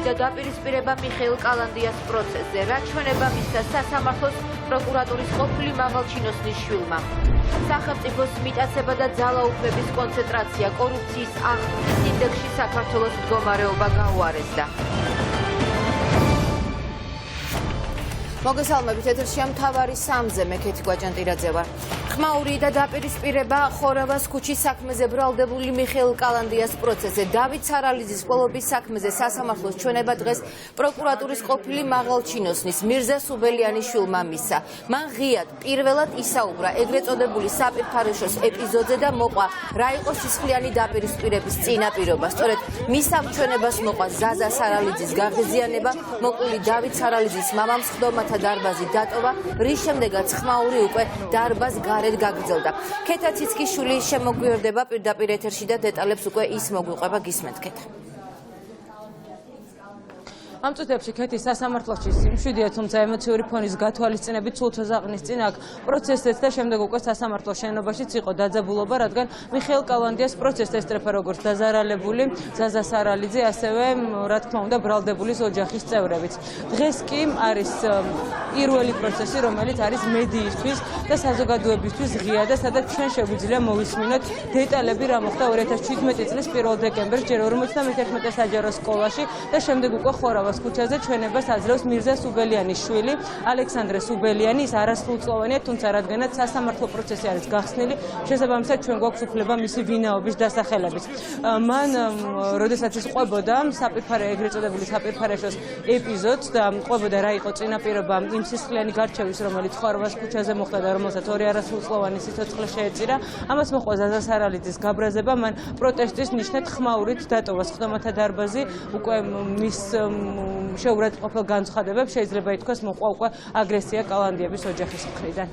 და დაპირისპირება მიხეილ კალანდიას პროცესზე, რაც ჩვენება მისცა სასამართლოს პროკურატურის ყოფილი მაღალჩინოსნის შვილმა. სახელმწიფოს მიტაცება და ძალაუფლების კონცენტრაცია კორუფციის აღქმის ინდექსში საქართველოს მდგომარეობა გაუარესდა. მოგესალმებით, ეთერშია მთავარი 3-ზე, მე ქეთი გვაჭანტირაძე ვარ. ხმაური და დაპირისპირება ხორავას ქუჩის საქმეზე ბრალდებული მიხეილ კალანდიას პროცესზე. დავით სარალიძის ყოლობის საქმეზე სასამართლოს ჩვენება დღეს პროკურატურის ყოფილი მაღალჩინოსნის მირზა სუბელიანის შვილმა მისცა. მან ღიად პირველად ისაუბრა ეგრეთ წოდებული საპირფარეშოს ეპიზოდზე და მოყვა რა იყო სისხლიანი დაპირისპირების წინაპირობა. სწორედ მის ამჩვენებას მოყვა ზაზა სარალიძის გაღიზიანება, მოყული დავით სარალიძის მამამ სხდომათა დარბაზი დატოვა, რის შემდეგაც ხმაური უკვე დარბაზ გარეთ გაგრძელდა. ქეთა ციცქიშვილი შემოგვიერთდება პირდაპირ ეთერში და დეტალებს უკვე ის მოგვიყვება, გისმენთ ქეთა. ამ წუთებში ქეთის სასამართლოში სიმშვიდეა, თუმცა ემოციური ფონის გათვალისწინებით სულ თოზაყნის წინ აქ პროცესიც და შემდეგ უკვე სასამართლოს შენობაშიც იყო დაძაბულობა, რადგან მიხეილ კალანდიას პროცესს ესწრება როგორც დაზარალებული ზაზა სარალიძე, ასევე რა თქმა უნდა ბრალდებულის ოჯახის წევრებიც. დღეს კი არის პირველი პროცესი, რომელიც არის მედიისთვის და საზოგადოებისთვის ღია და სადაც ჩვენ შეგვიძლია მოვისმინოთ დეტალები, რა მოხდა 2017 წლის 1 დეკემბერს ჯერ 51 საჯარო სკოლაში და შემდეგ უკვე ხორავას ქუჩაზე ჩვენებას აძლევს მირზა სუბელიანის შვილი ალექსანდრე სუბელიანი. ის არასრულწლოვანია, თუმცა რადგანაც სასამართლო პროცესი არის გახსნილი, შესაბამისად ჩვენ გვაქვს უფლება მისი ვინაობის დასახელების. მან როდესაც ის ყვებოდა ეგრეთ წოდებული საპირფარეშოს ეპიზოდს და ყვებოდა რა იყო წინაპირობა იმ სისხლიანი გარჩევის, რომელიც ხორავას ქუჩაზე მოხდა და რომელსაც ორი არასრულწლოვანი სიცოცხლე შეეწირა, ამას მოყვა ზაზა სარალიძის გაბრაზება. მან პროტესტის ნიშნად ხმაურით დატოვა სხდომათა დარბაზი. უკვე მის შეურაცხყოფელ განცხადებებს შეიძლება ითქვას მოყვა უკვე აგრესია კალანდიების ოჯახის მხრიდან.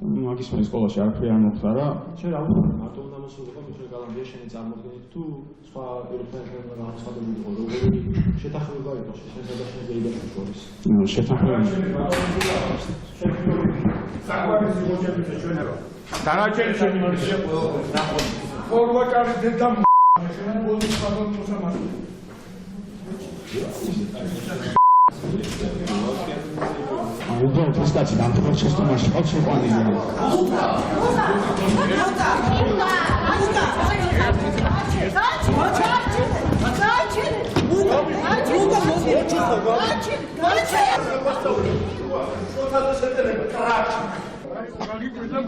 მაგის მე სკოლაში არხი არ მოხდარა. შენ რა ვთქვი, მარტო უნდა მოსულიყო მიხეილ კალანდია შენი წარმოდგენით თუ სხვა პირობთან განსხვავებული იყო, როგორი შეთანხმება იყო შენსა და შენ ზეიდანის შორის? შეთანხმება. საყვარელი მოჭედით ჩვენერა. დანარჩენი შენი მარტო ნახოთ. ფორვაჭარი დედა უბრალოდ ეს კაცი დამთავრდა შეცდომაში ყავს შეყვანილი.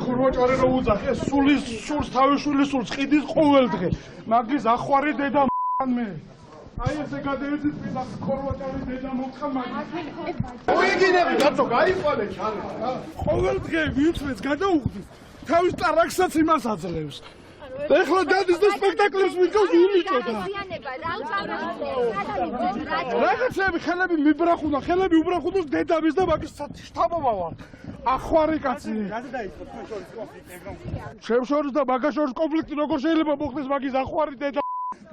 ხურვაჭარი რო უძახე, სულს თავისუფლის სულს ყიდის ყოველ დღე. მაგის ახვარი დედა მე. აი ესე გადაერთით პირას ხურვაჭარი დედა მოხდა მაგის. მოიგინები გაწო, გაიყვანე ჩარე. ყოველ დღე ვიუწმეს გადაუხდის. თავის ტარაკსაც იმას აძლევს. ეხლა დადის და სპექტაკლებს მიწევს უმიწოდა. რაღაცები ხელები მიბრახუნა, ხელები უბრახუნოს დედამის და მაგის შთამომა ვარ. ახვარი კაცი. შენ შორის და მაგას შორის კონფლიქტი როგორ შეიძლება მოხდეს მაგის ახვარი დედა.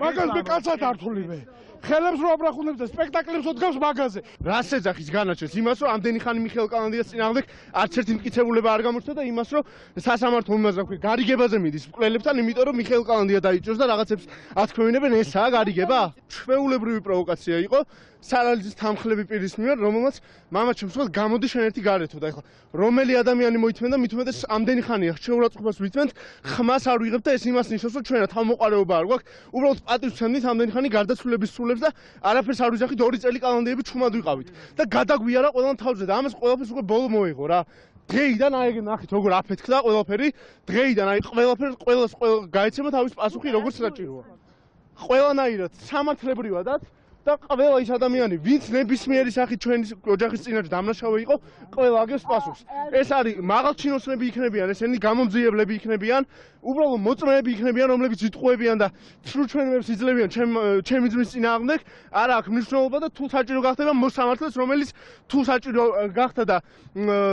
მაგას მე კაცად ართულივე. ხელებს რო აბრახუნებს და სპექტაკლებს ოდგავს მაგაზე. რას ეძახის განაჩენს? იმას რომ ამდენი ხანი მიხეილ კალანდიას წინააღმდეგ არც ერთი მტკიცებულება არ გამორჩა და იმას რომ სასამართლო იმაზე ვქვი გარიგებაზე მიდის მკვლელებთან, იმიტომ რომ მიხეილ კალანდია დაიჭიროს და რაღაცებს ათქმევინებენ, ესაა გარიგება? ჩვეულებრივი პროვოკაცია იყო სარალიძის თანხლები პირის მიმარ, რომელმაც მამაჩემს ვთქვათ გამოდი შენ ერთი გარეთო და ეხლა რომელი ადამიანი მოითმენდა, მით უმეტეს ამდენი ხანია შეურაცხყოფას ვითმენთ, ხმას არ ვიღებთ და ეს იმას ნიშნავს რომ ჩვენად თავმოყარეობა არ გვაქვს, უბრალოდ პატივს ვცემდით ამდენი ხანი გარდაცვლილების სულებს და არაფერს არ ვიძახით, 2 წელი კალანდიები ჩუმად ვიყავით და გადაგვიარა ყველამ თავზე და ამას ყველაფერს უკვე ბოლო მოიღო რა. დღეიდან აი ნახეთ როგორ აფეთქდა ყველაფერი, დღეიდან აი ყველას გაეცემა თავის პასუხი როგორც საჭიროა. ყველანაირად სამართლებრივადაც და ყველა ის ადამიანი, ვინც ნებისმიერი სახით ჩვენი ოჯახის წინაშე დამნაშავე იყო, ყველა აგებს პასუხს. ეს არის მაღალჩინოსნები იქნებიან, ესენი გამომძიებლები იქნებიან, უბრალოდ მოწმეები იქნებიან, რომლებიც იტყუებიან და სრულჩვენებებს იძლევიან ჩემი ძმის წინააღმდეგ, არა აქვს მნიშვნელობა და თუ საჭირო გახდება მოსამართლეს, რომელიც თუ საჭირო გახდა და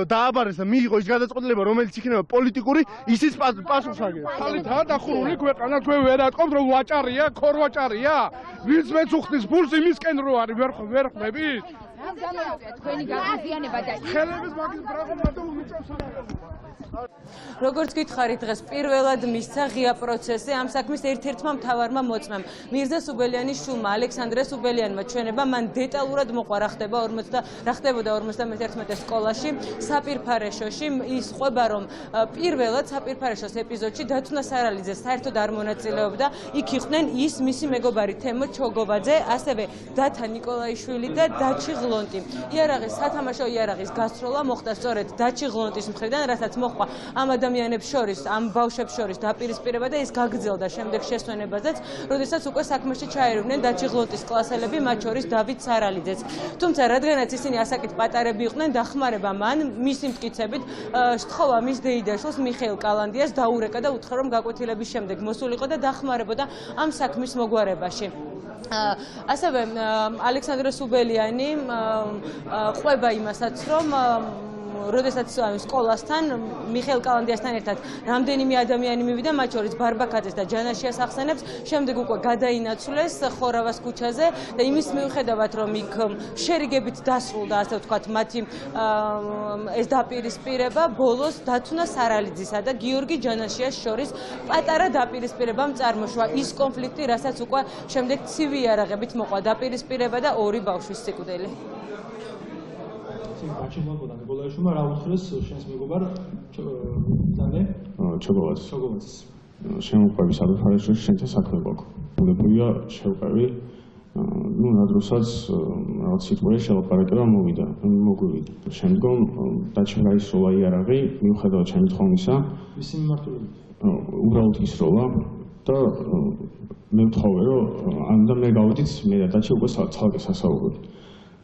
დააბარეს და მიიღო ის გადაწყვეტილება, რომელიც იქნება პოლიტიკური, ისიც პასუხს აგებს. ხალითაა დახურული ქვეყანა, თქვენ ვერ ატყობთ რომ ვაჭარია, ქორვაჭარია, ვინც მეც უხდის ფულს იმისკენ რო არის ვერ ხვდებით? თქვენი გაღიზიანება და ხელების მაგის ბრაღმა და უმიწევს როგორც გითხარით დღეს პირველად მისცა ღია პროცესი ამ საქმის ერთ-ერთმა მთავარმა მოწმემ მირზა სუბელიანის შვილმა ალექსანდრე სუბელიანმა ჩვენება მან დეტალურად მოყვა რა ხდებოდა 51 სკოლაში საპირფარეშოში ის ყვება რომ პირველად საპირფარეშოს ეპიზოდში დათუნა სარალიძე საერთოდ არ მონაწილეობდა იქ იყვნენ ის მისი მეგობარი თემო ჩოგოვაძე ასევე დათა ნიკოლაიშვილი და დაჩი ღლონტი იარაღის სათამაშო იარაღის გასროლა მოხდა სწორედ დაჩი ღლონტის მხრიდან რასაც მოხდა ამ ადამიანებს შორის, ამ ბავშვებს შორის დაპირისპირება და ის გაგრძელდა შემდეგ შესვენებაზეც, როდესაც უკვე საქმეში ჩაერივნენ დაჩი ღლონტის კლასელები, მათ შორის დავით სარალიძეც. თუმცა რადგანაც ისინი ასაკით პატარები იყვნენ, დახმარება მან მისი მტკიცებით სთხოვა მის დეიდაშვილს მიხეილ კალანდიას დაურეკა და უთხრა რომ გაკვეთილების შემდეგ მოსულიყო და დახმარებოდა ამ საქმის მოგვარებაში. ასევე ალექსანდრე სუბელიანი ყვება იმასაც რომ როდესაც სკოლასთან მიხეილ კალანდიასთან ერთად რამდენიმე ადამიანი მივიდა, მათ შორის ბარბაკაძეს და ჯანაშიას ახსენებს, შემდეგ უკვე გადაინაცვლეს ხორავას ქუჩაზე და იმის მიუხედავად, რომ იქ შერიგებით დასრულდა, ასე ვთქვათ, მათი ეს დაპირისპირება, ბოლოს დათუნა სარალიძისა და გიორგი ჯანაშიას შორის პატარა დაპირისპირებამ წარმოშვა ის კონფლიქტი, რასაც უკვე შემდეგ ცივი იარაღებით მოყვა დაპირისპირება და ორი ბავშვის სიკვდილი. აჩემბობა ნიკოლაიშვილმა რა უთხრეს შენს მეგობარ ჩოგოვაძეს შემოყვების საფრთხეში შენთან საქმე გვაქვს. მოდებულია შევყევი ნადროსაც რაღაც სიტყვაში შელაპარაკება მოვიდა მოგვივიდა. შემდგომ დაჩმარისროლა იარაღი მიუხედავად ჩემი თხოვნისა მისი მიმართულებით უბრალოდ ისროლა და მე ვთხოვე რომ ამდა მე გავდით მე და დაჩი უკვე ცალკე სასაუბროდ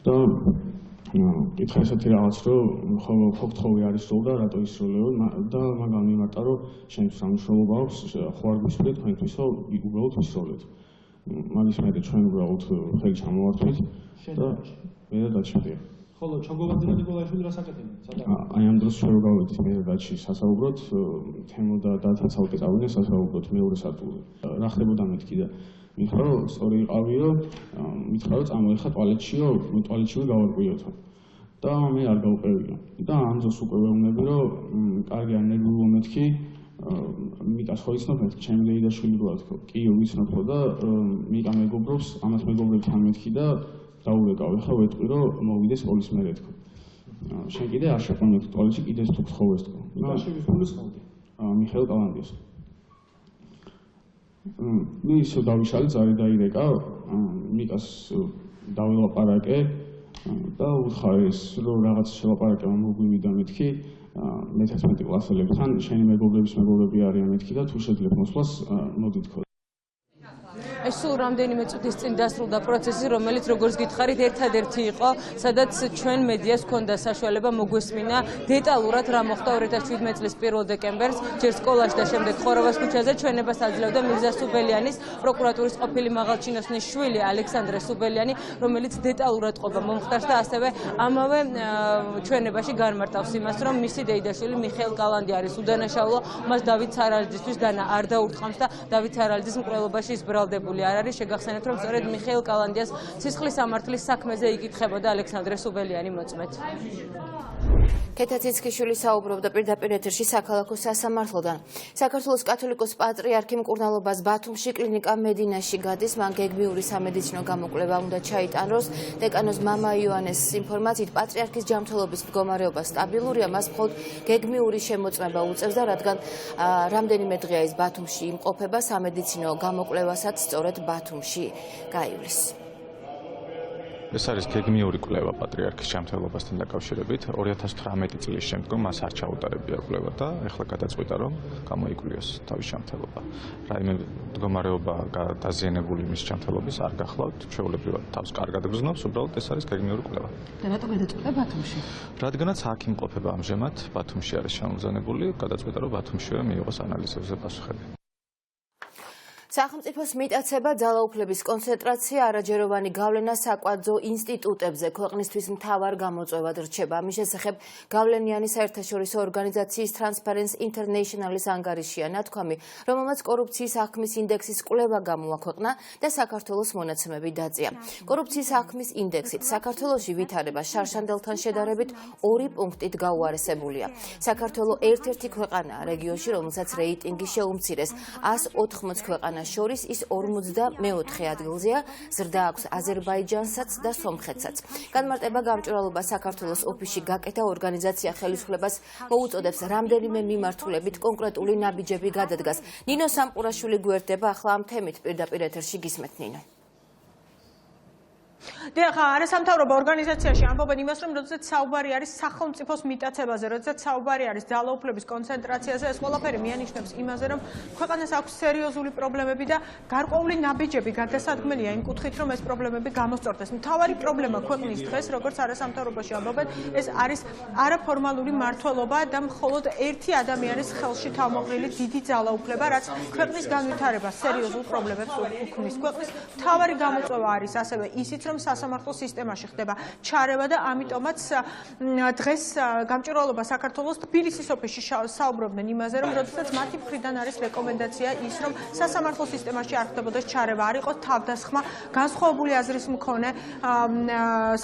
და კითხა ესეთი რაღაც რომ ფოქთხოვი არის სულ და რატო ისროლებო და მაგან მიმართა რომ შენთვის სამშრალობა აქვს ხო არ გვისურვე თქვენთვის რომ უბრალოდ ისროლეთ მაგის მერე ჩვენ უბრალოდ ხელი ჩამოვართვით და მე და დაჩვიდე ხოლო ჩოგოვაძე და ნიკოლაიშვილი რა საკეთებდნენ აი ამ დროს ჩვენ გავედით მე და დაჩი სასაუბროდ თემო და დათა ცალკე წავიდნენ სასაუბროდ მეორე სართულზე რა ხდებოდა მეთქი და მითხრა რომ სწორი იყავი რომ მითხრა რომ წამოეხა ტუალეტშიო ტუალეტშივე გავარკვიოთო და მე არ გავყევია და ამ დროს უკვე ვეუბნები რომ კარგი არ ნერვიულო მეთქი მიკას ხო იცნობ მეთქი ჩემი დეიდაშვილი როა თქო კი ვიცნობ და მიკა მეგობრობს ამას მეგობრებთან მეთქი და დაურეკავ ხა ვეტყვი რომ მოვიდეს სკოლის მერე თქო შენ კიდე არ შეყვანეთ ტუალეტში კიდეც თუ გთხოვეს თქო ნაშები სკოლის ხალხი მიხეილ კალანდიას მე ისე დავიშალე წარი დაირეკა მიკას დავილაპარაკე და უთხარეს რომ რაღაც შელაპარაკება მოგვივიდა მეთქი მე-11 კლასელებთან შენი მეგობრების მეგობრები არიან მეთქი და თუ შეძლებ მოსვლას მოდით ხო ეს სულ რამდენიმე წუთის წინ დასრულდა პროცესი, რომელიც როგორც გითხარით, ერთადერთი იყო, სადაც ჩვენ მედიას ჰქონდა საშუალება მოგვესმინა დეტალურად რა მოხდა 2017 წლის 1 დეკემბერს, ჯერ სკოლაში და შემდეგ ხორავას ქუჩაზე ჩვენებას აძლევდა მირზა სუბელიანის პროკურატურის ყოფილი მაღალჩინოსნის შვილი ალექსანდრე სუბელიანი, რომელიც დეტალურად ყოფა მომხდარს და ასევე ამავე ჩვენებაში განმარტავს იმას, რომ მისი დეიდაშვილი მიხეილ კალანდი არის უდანაშაულო, მას დავით სარალიძისთვის დანა არ დაურტყამს და დავით სარალიძის მკვლელობაში ის ბრალდებული არ არის შეგახსენებთ რომ სწორედ მიხეილ კალანდიას სისხლის სამართლის საქმეზე იკითხებოდა ალექსანდრე სუბელიანი მოწმეთ. ქეთაციცკიშვილი საუბრობდა პირდაპირ ეთერში საქალაქო სასამართლოდან. საქართველოს კათოლიკოს პატრიარქი მკურნალობას ბათუმში კლინიკა მედინაში გადის, მან გეგმიური სამედიცინო გამოკვლევა უნდა ჩაიტანოს. დეკანოს მამა იოანეს ინფორმაციით პატრიარქის ჯანმრთელობის მდგომარეობა სტაბილურია, მას მხოლოდ გეგმიური შემოწმება უწევს და რადგან რამდენიმე დღეა ის ბათუმში იმყოფება, სამედიცინო გამოკვლევასაც სწორედ ბათუმში გაივლის. ეს არის გეგმიური კვლევა პატრიარქის ჯანმრთელობასთან დაკავშირებით. 2018 წლის შემდგომ მას არ ჩაუტარებია კვლევა და ეხლა გადაწყვიტა რომ გამოიკვლიოს თავის ჯანმრთელობა. რაიმე მდგომარეობა დაზიანებული მის ჯანმრთელობის არ გახლავთ, ჩვეულებრივად თავს კარგად გრძნობს, უბრალოდ ეს არის გეგმიური კვლევა. და რატო გადაწყვიტა ბათუმში? რადგანაც აქ იმყოფება ამჟამად, ბათუმში არის შემოგზავნებული, გადაწყვიტა რომ ბათუმშივე მიიღოს ანალიზებზე პასუხები. სახელმწიფოს მიტაცება, ძალაუფლების კონცენტრაცია, არაჯეროვანი გავლენა საკვანძო ინსტიტუტებზე ქვეყნისთვის მთავარ გამოწვევად რჩება. ამის შესახებ გავლენიანი საერთაშორისო ორგანიზაციის Transparency International-ის ანგარიშია ნათქვამი, რომელმაც კორუფციის აღქმის ინდექსის კვლევა გამოაქვეყნა და საქართველოს მონაცემები დაძია. კორუფციის აღქმის ინდექსით საქართველოში ვითარება შარშანდელთან შედარებით 2 პუნქტით გაუარესებულია. საქართველო ერთ-ერთი ქვეყანაა რეგიონში, რომელსაც რეიტინგი შეუმცირეს 180 ქვეყანას შორის ის 54 ადგილზეა, ზრდა აქვს აზერბაიჯანსაც და სომხეთსაც. განმარტება გამჭვირვალობა საქართველოს ოფისში გაკეთა ორგანიზაცია ხელისუფლებას მოუწოდებს რამდენიმე მიმართულებით კონკრეტული ნაბიჯები გადადგას. ნინო სამყურაშვილი გვერდება ახლა ამ თემით პირდაპირ ეთერში გისმენთ ნინო. დიახ, არასამთავრობო ორგანიზაციაში ამბობენ იმას, რომ როდესაც საუბარი არის სახელმწიფოს მიტაცებაზე, როდესაც საუბარი არის ძალაუფლების კონცენტრაციაზე, ეს ყველაფერი მიანიშნებს იმაზე, რომ ქვეყანას აქვს სერიოზული პრობლემები და გარკვეული ნაბიჯები გადასადგმელია იმ კუთხით, რომ ეს პრობლემები გამოსწორდეს. მთავარი პრობლემა ქვეყნის დღეს, როგორც არასამთავრობოში ამბობენ, ეს არის არაფორმალური მმართველობა და მხოლოდ ერთი ადამიანის ხელში თავმოყრილი დიდი ძალაუფლება, რაც ქვეყნის განვითარებას სერიოზულ პრობლემებს უქმნის. ქვეყნის მთავარი გამოწვევა არის ასევე ისიც, რომ სასამართლო სისტემაში ხდება ჩარევა და ამიტომაც დღეს გამჭვირვალობა საქართველოს თბილისის ოფისში საუბრობდნენ იმაზე, რომ როდესაც მათი მხრიდან არის რეკომენდაცია ის, რომ სასამართლო სისტემაში არ ხდებოდეს ჩარევა, არ იყოს თავდასხმა განსხვავებული აზრის მქონე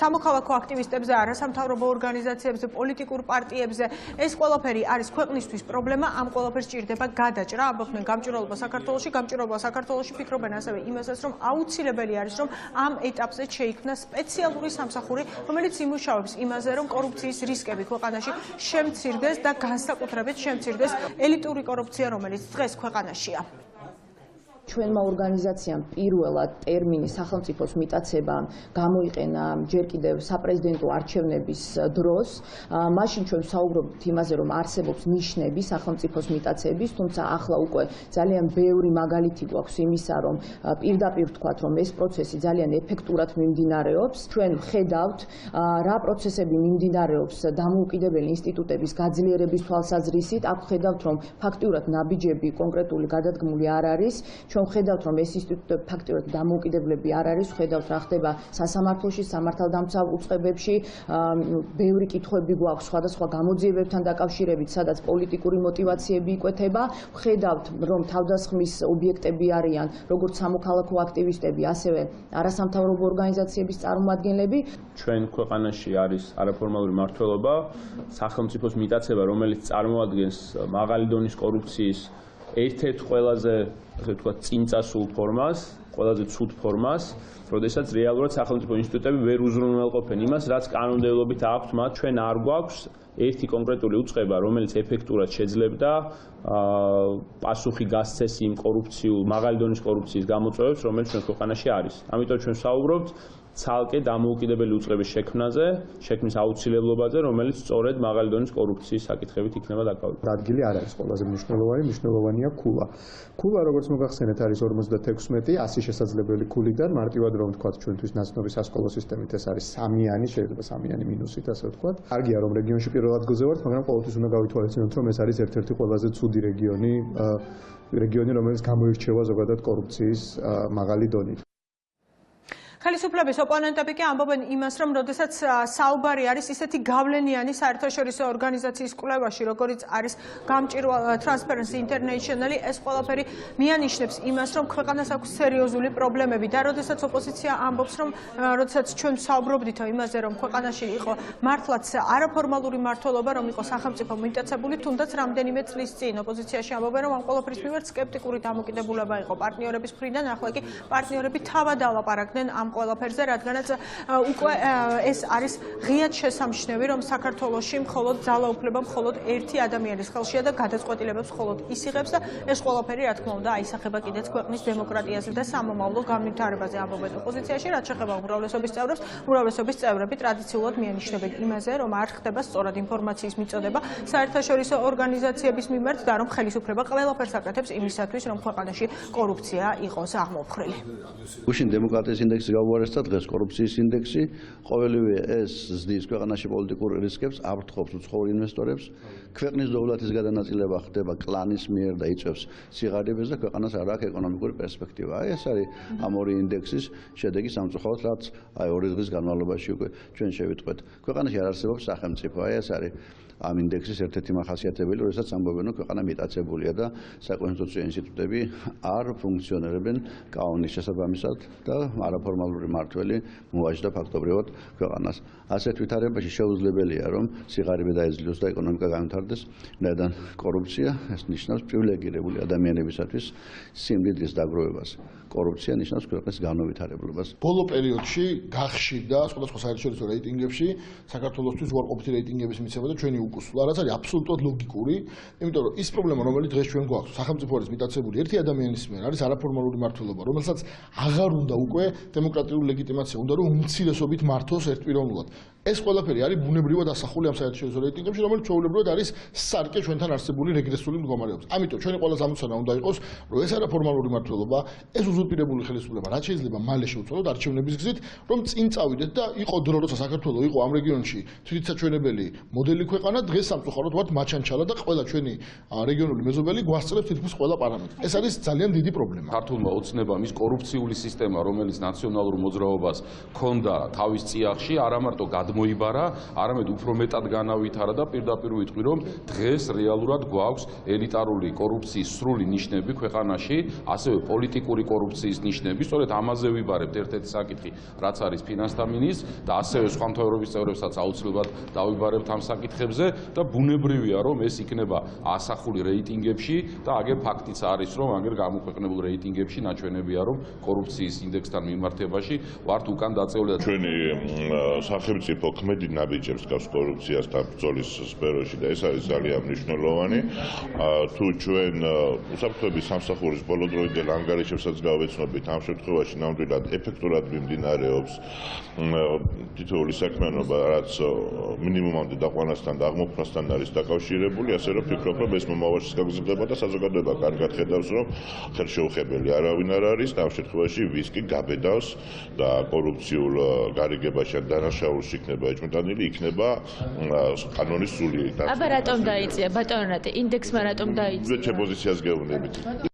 სამოქალაქო აქტივისტებზე, არასამთავრობო ორგანიზაციებზე, პოლიტიკურ პარტიებზე. ეს ყველაფერი არის ქვეყნისთვის პრობლემა, ამ ყველაფერს ჭირდება გადაჭრა, ამბობდნენ გამჭვირვალობა საქართველოში, გამჭვირვალობა საქართველოში ფიქრობენ ასევე იმასაც, რომ აუცილებელი არის, რომ ამ ეტაპზე შეიქმნა სპეციალური სამსახური, რომელიც იმუშავებს იმაზე, რომ კორუფციის რისკები ქვეყანაში შემცირდეს და განსაკუთრებით შემცირდეს ელიტური კორუფცია, რომელიც დღეს ქვეყანაშია. ჩვენმა ორგანიზაციამ პირველად ტერმინი სახელმწიფოს მიტაცება გამოიყენა ჯერ კიდევ საპრეზიდენტო არჩევნების დროს. მაშინ ჩვენ ვსაუბრობთ იმაზე, რომ არსებობს ნიშნები სახელმწიფოს მიტაცების, თუმცა ახლა უკვე ძალიან ბევრი მაგალითი გვაქვს იმისა, რომ პირდაპირ ვთქვათ, რომ ეს პროცესი ძალიან ეფექტურად მიმდინარეობს. ჩვენ ვხედავთ, რა პროცესები მიმდინარეობს დამოუკიდებელი ინსტიტუტების გაძლიერების თვალსაზრისით. აქ ვხედავთ, რომ ფაქტიურად ნაბიჯები კონკრეტული გადადგმული არ არის. ვხედავთ, რომ ეს ინსტიტუტები ფაქტიურად დამოუკიდებლები არ არის, ვხედავთ, რა ხდება სასამართლოში, სამართალდამცავ უწყებებში, ბევრი კითხვები გვაქვს სხვადასხვა გამოძიებებთან დაკავშირებით, სადაც პოლიტიკური მოტივაციები იკვეთება, ვხედავთ, რომ თავდასხმის ობიექტები არიან როგორც სამოქალაქო აქტივისტები, ასევე არასამთავრობო ორგანიზაციების წარმომადგენლები. ჩვენ ქვეყანაში არის არაფორმალური მმართველობა, სახელმწიფოს მიტაცება, რომელიც წარმოადგენს მაღალი დონის კორუფციის ერთ-ერთ ყველაზე ასე ვთქვათ, წინწასულ ფორმას, ყველაზე ცუდ ფორმას, როდესაც რეალურად სახელმწიფო ინსტიტუტები ვერ უზრუნველყოფენ იმას, რაც კანონმდებლობით აქვთ მათ. ჩვენ არ გვაქვს ერთი კონკრეტული უწყება, რომელიც ეფექტურად შეძლებდა პასუხი გასცეს იმ კორუფციულ, მაღალი დონის კორუფციის გამოწვევებს, რომელიც ჩვენ ქვეყანაში არის. ამიტომ ჩვენ ვსაუბრობთ ცალკე დამოუკიდებელი უწყების შექმნაზე, შექმნის აუცილებლობაზე, რომელიც სწორედ მაღალი დონის კორუფციის საკითხებით იქნება დაკავებული. ადგილი არ არის ყველაზე მნიშვნელოვანია ქულა. ქულა, როგორც მოგახსენეთ, არის 56 100 შესაძლებელი ქულიდან, მარტივად რომ ვთქვათ, ჩვენთვის ნაცნობი სასკოლო სისტემით ეს არის 3-იანი, შეიძლება 3-იანი მინუსით, ასე ვთქვათ. კარგია, რომ რეგიონში პირველ ადგილზე ვართ, მაგრამ ყოველთვის უნდა გავითვალისწინოთ, რომ ეს არის ერთ-ერთი ყველაზე ცუდი რეგიონი, რომელიც გამოირჩევა ზოგადად კორუფციის მაღალი დონით. ხელისუფლების ოპონენტები კი ამბობენ იმას, რომ როდესაც საუბარი არის ისეთი გავლენიანი საერთაშორისო ორგანიზაციის კვლევაში, როგორც არის Transparency International, ეს ყველაფერი მიანიშნებს იმას, რომ ქვეყანას აქვს სერიოზული პრობლემები და როდესაც ოპოზიცია ამბობს, რომ როდესაც ჩვენ ვსაუბრობდითო იმაზე, რომ ქვეყანაში იყო მართლაც არაფორმალური მმართველობა, რომ იყო სახელმწიფო მიტაცებული, თუნდაც რამდენიმე წლის წინ ოპოზიციაში ამბობენ, რომ ამ ყველაფრის მიმართ სკეპტიკური დამოკიდებულება იყო პარტნიორების მხრიდან, ახლა კი პარტნიორები თავად ალაპარაკდნენ ამ ყველაფერზე, რადგანაც უკვე ეს არის ღიად შესამჩნევი, რომ საქართველოში მხოლოდ ძალაუფლება მხოლოდ ერთი ადამიანის ხელშია და გადაწყვეტილებებს მხოლოდ ის იღებს და ეს ყველაფერი, რა თქმა უნდა, აისახება კიდეც ქვეყნის დემოკრატიაზე და სამომავლო განვითარებაზე. ამბობენ ოპოზიციაში, რაც შეეხება უმრავლესობის წევრებს, უმრავლესობის წევრები ტრადიციულად მიანიშნებენ იმაზე, რომ არ ხდება სწორად ინფორმაციის მიწოდება საერთაშორისო ორგანიზაციების მიმართ და რომ ხელისუფლება ყველაფერს აკეთებს იმისათვის, რომ ქვეყანაში კორუფცია იყოს აღმოფხრილი. გუშინ დემოკრატიის ინდექსი გაუარესდა დღეს კორუფციის ინდექსი, ყოველივე ეს ზრდის ქვეყანაში პოლიტიკურ რისკებს, აფრთხობს უცხოურ ინვესტორებს, ქვეყნის დოვლათის გადანაწილება ხდება კლანის მიერ და იწვევს სიღარიბეს და ქვეყანას არ აქვს ეკონომიკური პერსპექტივა. აი ეს არის ამ ორი ინდექსის შედეგი სამწუხაროდ, რაც აი 2 დღის განმავლობაში უკვე ჩვენ შევიტყვეთ. ქვეყანაში არ არსებობს სახელმწიფო. აი ეს არის ამ ინდექსის ერთ-ერთი მახასიათებელი, როდესაც ამბობენ, რომ ქვეყანა მიტაცებულია და საკონსტიტუციო ინსტიტუტები არ ფუნქციონირებენ კანონის შესაბამისად და არაფორმალური მმართველი მოაჯდა ფაქტობრივად ქვეყანას. ასეთ ვითარებაში შეუძლებელია, რომ სიღარიბე დაეძლიოს და ეკონომიკა განვითარდეს, ვინაიდან კორუფცია ეს ნიშნავს პრივილეგირებული ადამიანებისათვის სიმდიდრის დაგროვებას. კორუფცია ნიშნავს ქვეყნის განუვითარებლობას. ბოლო პერიოდში გახშირდა სხვადასხვა საერთაშორისო რეიტინგებში საქართველოსთვის უარყოფითი რეიტინგების მიცემა და ჩვენი უკუსვლა, რაც არის აბსოლუტურად ლოგიკური, იმიტომ რომ ის პრობლემა, რომელიც დღეს ჩვენ გვაქვს, სახელმწიფო არის მიტაცებული ერთი ადამიანის მიერ, არის არაფორმალური მმართველობა, რომელსაც აღარ უნდა უკვე დემოკრატიული ლეგიტიმაცია, უნდა რომ უმცირესობით მართოს ერთპიროვნულად. ეს ყველაფერი არის ბუნებრივად ასახული ამ საერთაშორისო რეიტინგებში, რომელიც ჩვეულებრივად არის სარკე ჩვენთან არსებული რეგრესული მდგომარეობის. ამიტომ ჩვენი ყველაზე ამოცანა უნდა იყოს, რომ ეს არაფორმალური მმართველობა, ეს უზურპირებული ხელისუფლება, რაც შეიძლება მალე შევწოდოთ არჩევნების გზით, რომ წინ წავიდეთ და იყო დრო, როცა საქართველოს იყო ამ რეგიონში თვითსაჩვენებელი მოდელი ქვეყანა, დღეს სამწუხაროდ ვართ მაჩანჩალა და ყველა ჩვენი რეგიონული მეზობელი გვასწრებს თითქმის ყველა პარამეტრი. ეს არის ძალიან დიდი პრობლემა. ქართულმა ოცნებამ ის კორუფციული სისტემა, რომელიც ნაციონალურ მოძრაობას ჰქონდა თავის წიაღში, არა მარტო მოიბარა, არამედ უფრო მეტად განავითარა და პირდაპირ ვიტყვი, რომ დღეს რეალურად გვაქვს ელიტარული კორუფციის სრული ნიშნები ქვეყანაში, ასევე პოლიტიკური კორუფციის ნიშნები. სწორედ ამაზე ვიბარებთ ერთ-ერთი საკითხი, რაც არის ფინანსთა მინისტრს და ასევე სხვა მთავრობის წევრებსაც აუცილებლად დავიბარებთ ამ საკითხებზე და ბუნებრივია, რომ ეს იქნება ასახული რეიტინგებში და აგერ ფაქტიც არის, რომ აგერ გამოქვეყნებულ რეიტინგებში ნაჩვენებია, რომ კორუფციის ინდექსთან მიმართებაში ვართ უკან დაწეული. ჩვენი სახელმწიფო ქმედი ნაბიჯებს გავს კორუფციასთან ბრძოლის სფეროში და ეს არის ძალიან მნიშვნელოვანი. თუ ჩვენ უსაფრთხოების სამსახურის ბოლოდროინდელ ანგარიშებსაც გავეცნობით, ამ შემთხვევაში ნამდვილად ეფექტურად მიმდინარეობს თითოეული საქმიანობა, რაც მინიმუმამდე დაყვანასთან და აღმოფხვრასთან არის დაკავშირებული, ასე რომ ვფიქრობ, რომ ეს მომავალში გაგრძელდება და საზოგადოება კარგად ხედავს, რომ ხელშეუხებელი არავინ არ არის და ამ შემთხვევაში ვის კი გაბედავს და კორუფციულ გარიგებაში ან დანაშაულში იქნება ეჭვმიტანილი, იქნება კანონის სული. აბა რატომ დაიწია ბატონრატი ინდექსმა რატომ დაიწია? ჩვენ პოზიციას გეუბნებით.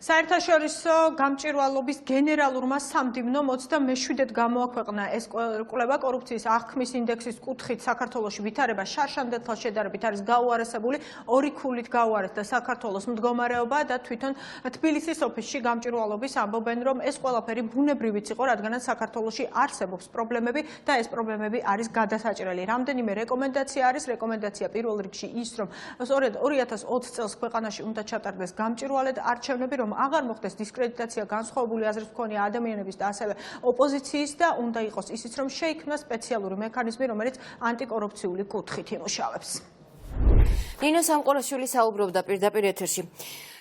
საერთაშორისო გამჭვირვალობის გენერალურმა სამდივნომ 27-ად გამოაქვეყნა ეს კვლევა კორუფციის აღქმის ინდექსის კუთხით საქართველოში ვითარება შარშანდელთან შედარებით არის გაუარესებული, 2 ქულით გაუარესდა საქართველოს მდგომარეობა და თვითონ თბილისის ოფისში გამჭვირვალობის ამბობენ, რომ ეს ყველაფერი ბუნებრივიც იყო, რადგანაც საქართველოში არსებობს პრობლემები და ეს პრობლემები არის გადასაჭრელი. რამდენიმე რეკომენდაცია არის, რეკომენდაცია პირველ რიგში ის, რომ სწორედ 2020 წელს ქვეყანაში უნდა ჩატარდეს გამჭვირვალედ არჩევნები, რომ აღარ მოხდეს დისკრედიტაცია განსხვავებული აზრის მქონე ადამიანების და ასევე ოპოზიციის და უნდა იყოს ისიც, რომ შეიქმნა სპეციალური მექანიზმი, რომელიც ანტიკორუფციული კუთხით იმუშავებს. ნინო სამყურაშვილი საუბრობდა პირდაპირ ეთერში.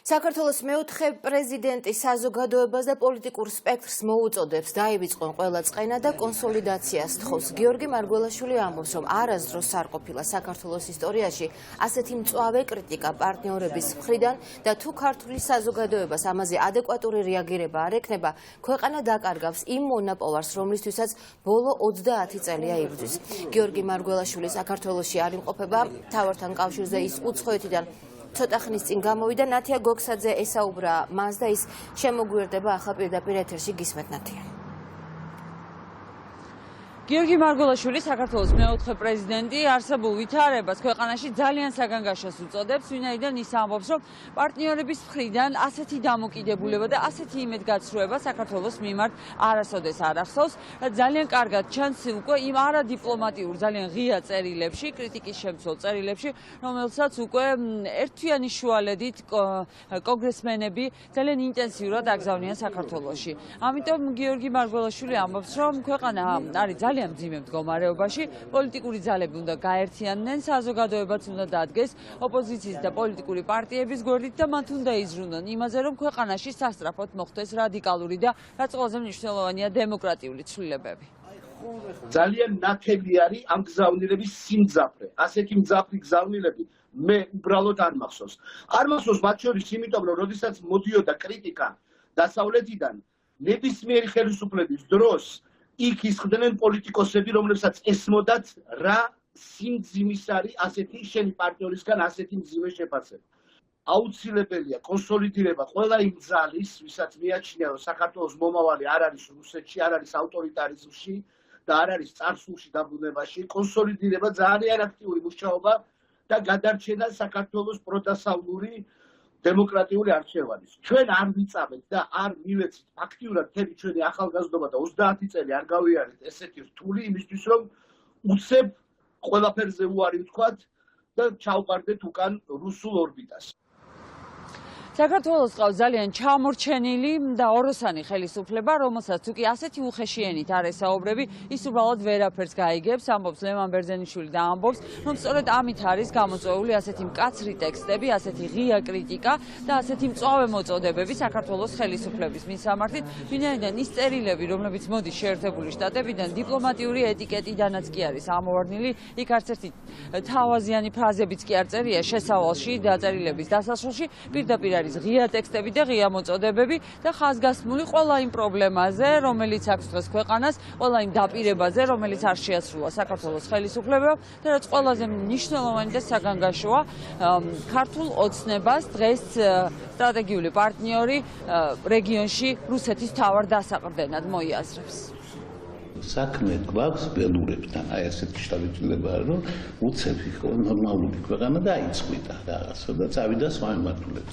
საქართველოს მეოთხე პრეზიდენტი საზოგადოებას და პოლიტიკურ სპექტრს მოუწოდებს დაივიწყონ ყველა წყენა და კონსოლიდაციას თხოვს. გიორგი მარგველაშვილი ამბობს, რომ არასდროს არ ყოფილა საქართველოს ისტორიაში ასეთი მწვავე კრიტიკა პარტნიორების მხრიდან და თუ ქართული საზოგადოებას ამაზე ადეკვატური რეაგირება არ ექნება, ქვეყანა დაკარგავს იმ მონაპოვარს, რომლისთვისაც ბოლო 30 წელია იბრძვის. გიორგი მარგველაშვილი საქართველოში არ იმყოფება, მთავართან კავშირზე ის უცხოეთიდან ცოტა ხნის წინ გამოვიდა. ნათია გოგსაძე ესაუბრა მას და ის შემოგვიერთდება ახლა პირდაპირ ეთერში. გისმენთ ნათია. გიორგი მარგველაშვილი საქართველოს მეოთხე პრეზიდენტი არსებულ ვითარებას ქვეყანაში ძალიან საგანგაშოს უწოდებს, ვინაიდან ის ამბობს, რომ პარტნიორების მხრიდან ასეთი დამოკიდებულება და ასეთი იმედგაცრუება საქართველოს მიმართ არასოდეს არ ახსოვს. ძალიან კარგად ჩანს უკვე იმ არადიპლომატიურ, ძალიან ღია წერილებში, კრიტიკის შემცველ წერილებში, რომელსაც უკვე ერთთვიანი შუალედით კონგრესმენები ძალიან ინტენსიურად აგზავნიან საქართველოში. ამიტომ გიორგი მარგველაშვილი ამბობს, რომ ქვეყანა არის ძალიან მძიმე მდგომარეობაში, პოლიტიკური ძალები უნდა გაერთიანდნენ, საზოგადოებაც უნდა დადგეს ოპოზიციის და პოლიტიკური პარტიების გვერდით და მათ უნდა იზრუნონ იმაზე, რომ ქვეყანაში სასწრაფოდ მოხდეს რადიკალური და რაც ყველაზე მნიშვნელოვანია დემოკრატიული ცვლილებები. ძალიან ნათელი არის ამ გზავნილების სიმძაფრე. ასეთი მძაფრი გზავნილები მე უბრალოდ არ მახსოვს. არ მახსოვს მათ შორის, იმიტომ რომ როდესაც მოდიოდა კრიტიკა დასავლეთიდან, ნებისმიერი ხელისუფლების დროს იქ ისხდნენ პოლიტიკოსები, რომლებსაც ესმოდათ რა სიმძიმის არის ასეთი შენი პარტნიორისგან ასეთი მძიმე შეფასება. აუცილებელია კონსოლიდირება ყველა იმ ძალის, ვისაც მიაჩნია, რომ საქართველოს მომავალი არ არის რუსეთში, არ არის ავტორიტარიზმში და არ არის წარსულში დაბრუნებაში, კონსოლიდირება ძალიან აქტიური მუშაობა და გადარჩენა საქართველოს პროდასავლური დემოკრატიული არჩევანის. ჩვენ არ ვიწამეთ და არ მივეცით აქტიურად მთელი ჩვენი ახალგაზრდობა და 30 წელი არ გავიარეთ ესეთი რთული იმისთვის, რომ უცებ ყველაფერზე უარი ვთქვათ და ჩავყარდეთ უკან რუსულ ორბიტას. საქართველოს ყავს ძალიან ჩამორჩენილი და ოროსანი ხელისუფლება, რომელსაც თუკი ასეთი უხეშიანით არ ესაუბრები, ის უბრალოდ ვერაფერს გაიგებს, ამბობს ლევან ბერძენიშვილი და ამბობს, რომ სწორედ ამით არის გამოწვეული ასეთი მკაცრი ტექსტები, ასეთი ღია კრიტიკა და ასეთი მწვავე მოწოდებები საქართველოს ხელისუფლების მისამართით, ვინაიდან ის წერილები, რომლებიც მოდის შეერთებული შტატებიდან, დიპლომატიური ეტიკეტიდანაც კი არის ამოვარდნილი, იქ არც ერთი თავაზიანი ფრაზებიც კი არ წერია შესავალში დაწერილების დასასრულში, პირდაპირ არის ღია ტექსტები და ღია მოწოდებები და ხაზგასმული ყველა იმ პრობლემაზე, რომელიც აქვს დღეს ქვეყანას, ყველა იმ დაპირებაზე, რომელიც არ შეასრულა საქართველოს ხელისუფლებამ და რაც ყველაზე მნიშვნელოვანი და საგანგაშოა, ქართულ ოცნებას დღეს სტრატეგიული პარტნიორი რეგიონში რუსეთის მთავარ დასაყრდენად მოიაზრებს. საქმე გვაქვს ველურებთან, აი ასეთი შთაბეჭდილება, რომ უცებ იყო ნორმალური ქვეყანა დაიწყვიტა რაღაცა და წავიდა სხვა მიმართულებით.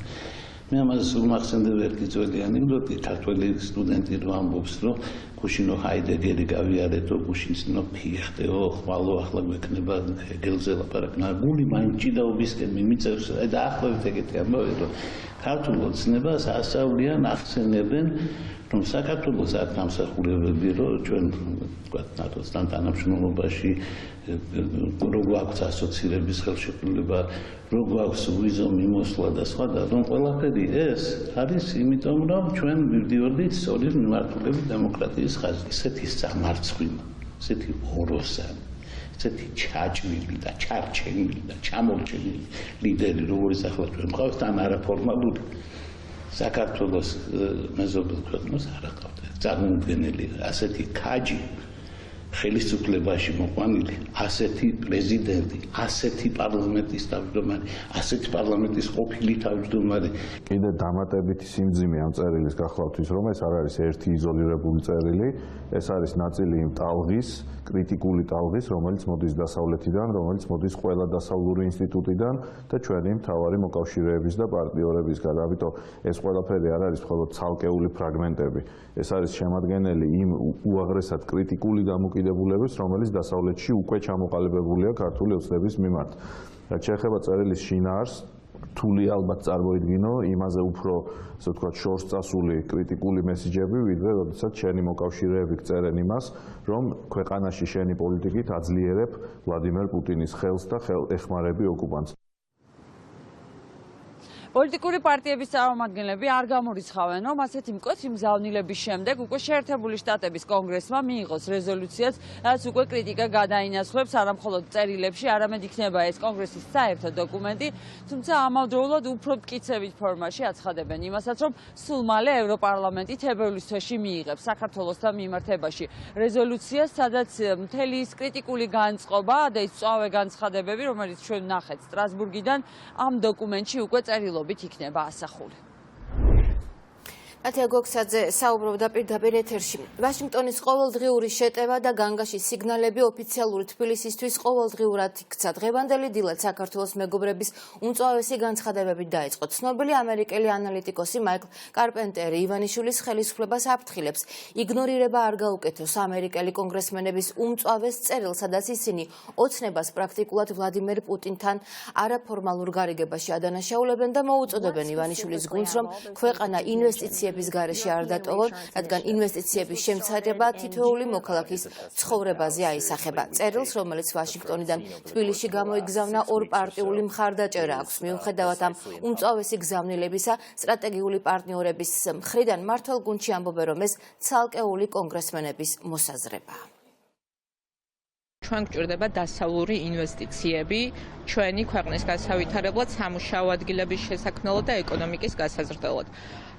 მე ამას სულ მახსენდება ერთი ძველი ანეკდოტი, ქართველი სტუდენტი რომ ამბობს, რომ გუშინო ჰაიდეგერი გავიარეთო, გუშინო ფიხტეო, ხვალო ახლა გვექნება ჰეგელზე ლაპარაკნა, გული მაინც ჭიდაობისკენ მიმიწევს, და ახლავე ეგეთი ამბავი, რომ ქართულ ოცნებას ასავლიან, ახსენებენ, რომ საქართველოს აქ დამსახურებები, რომ ჩვენ თქვა ნატოსთან თანამშრომლობაში რო გვაქვს ასოცირების ხელშეკრულება, რო გვაქვს ვიზო მიმოსვლა და სხვა და რომ ყველაფერი ეს არის იმიტომ, რომ ჩვენ მივდივართ სწორი მიმართულებით დემოკრატიის ხაზზე. ესეთი სამარცხვინა, ესეთი ოროსანი, ესეთი ჩაჭმილი და ჩარჩენილი და ჩამორჩენილი ლიდერი, როგორც ახლა ჩვენ მყავს, თან არაფორმალური საქართველოს მეზობელ ქვეყნებს არ აყავთ. წარმოუდგენელი ასეთი ქაჯი ხელისუფლებაში მოყვანილი, ასეთი პრეზიდენტი, ასეთი პარლამენტის თავმჯდომარე, ასეთი პარლამენტის ყოფილი თავმჯდომარე. კიდე დამატებითი სიმძიმე ამ წერილის გახლავთვის, რომ ეს არ არის ერთი იზოლირებული წერილი, ეს არის ნაწილი იმ ტალღის, კრიტიკული ტალღის, რომელიც მოდის დასავლეთიდან, რომელიც მოდის ყველა დასავლური ინსტიტუტიდან და ჩვენი მთავარი მოკავშირეების და პარტნიორებისგან. ამიტომ ეს ყველაფერი არ არის მხოლოდ ცალკეული ფრაგმენტები. ეს არის შემადგენელი იმ უაღრესად კრიტიკული დამოკიდებულების, რომელიც დასავლეთში უკვე ჩამოყალიბებულია ქართული ოცნების მიმართ. რაც შეეხება წერილის შინაარსს, რთული ალბათ წარმოიდგინო იმაზე უფრო, ასე ვთქვათ, შორს წასული კრიტიკული მესიჯები, ვიდრე როდესაც შენი მოკავშირეები წერენ იმას, რომ ქვეყანაში შენი პოლიტიკით აძლიერებ ვლადიმერ პუტინის ხელს და ეხმარები ოკუპანტს. პოლიტიკური პარტიების წარმომადგენლები არ გამორიცხავენ, რომ ასეთი მკვეთრი მზავნილების შემდეგ უკვე შეერთებული შტატების კონგრესმა მიიღოს რეზოლუციაც, რაც უკვე კრიტიკა გადაინაცვლებს არა მხოლოდ წერილებში, არამედ იქნება ეს კონგრესის საერთო დოკუმენტი, თუმცა ამავდროულად უფრო მტკიცებით ფორმაში აცხადებენ იმასაც, რომ სულ მალე ევროპარლამენტი თებერვლის თვეში მიიღებს საქართველოსთან მიმართებაში რეზოლუციას, სადაც მთელი ის კრიტიკული განწყობა და ის მწვავე განცხადებები, რომელიც ჩვენ ვნახეთ სტრასბურგიდან, ამ დოკუმენტში უკვე წერილობთ იქნება ასახული. ათია გოგსაძე საუბრობდა პირდაპირ ეთერში. ვაშინგტონის ყოველდღიური შეტევა და განგაში სიგნალები ოფიციალური თბილისისთვის ყოველდღიურად იქცა. დღევანდელი დილად საქართველოს მეგობრების უმწვავესი განცხადებებით დაიწყო. ცნობილი ამერიკელი ანალიტიკოსი მაიკლ კარპენტერი ივანიშვილის ხელისუფლებას აფრთხილებს. იგნორირება არ გაუკეთოს ამერიკელი კონგრესმენების უმწვავეს წერილს, სადაც ისინი ოცნებას პრაქტიკულად ვლადიმერ პუტინთან არაფორმალურ გარიგებაში ადანაშაულებენ და მოუწოდებენ ივანიშვილის გუნდს, რომ ქვეყანა ინვესტიციების გარეშე არ დატოვონ, რადგან ინვესტიციების შემცირება თითოეული მოქალაქის ცხოვრებაზე აისახება. წერილს, რომელიც ვაშინგტონიდან თბილისში გამოიგზავნა, ორპარტიული მხარდაჭერა აქვს. მიუხედავად ამ უმწვავესი გზავნილებისა, სტრატეგიული პარტნიორების მხრიდან მმართველ გუნდში ამბობენ, რომ ეს ცალკეული კონგრესმენების მოსაზრებაა. ჩვენ გვჭირდება დასავლური ინვესტიციები ჩვენი ქვეყნის გასავითარებლად, სამუშაო ადგილების შესაქმნელად და ეკონომიკის გასაზრდელად.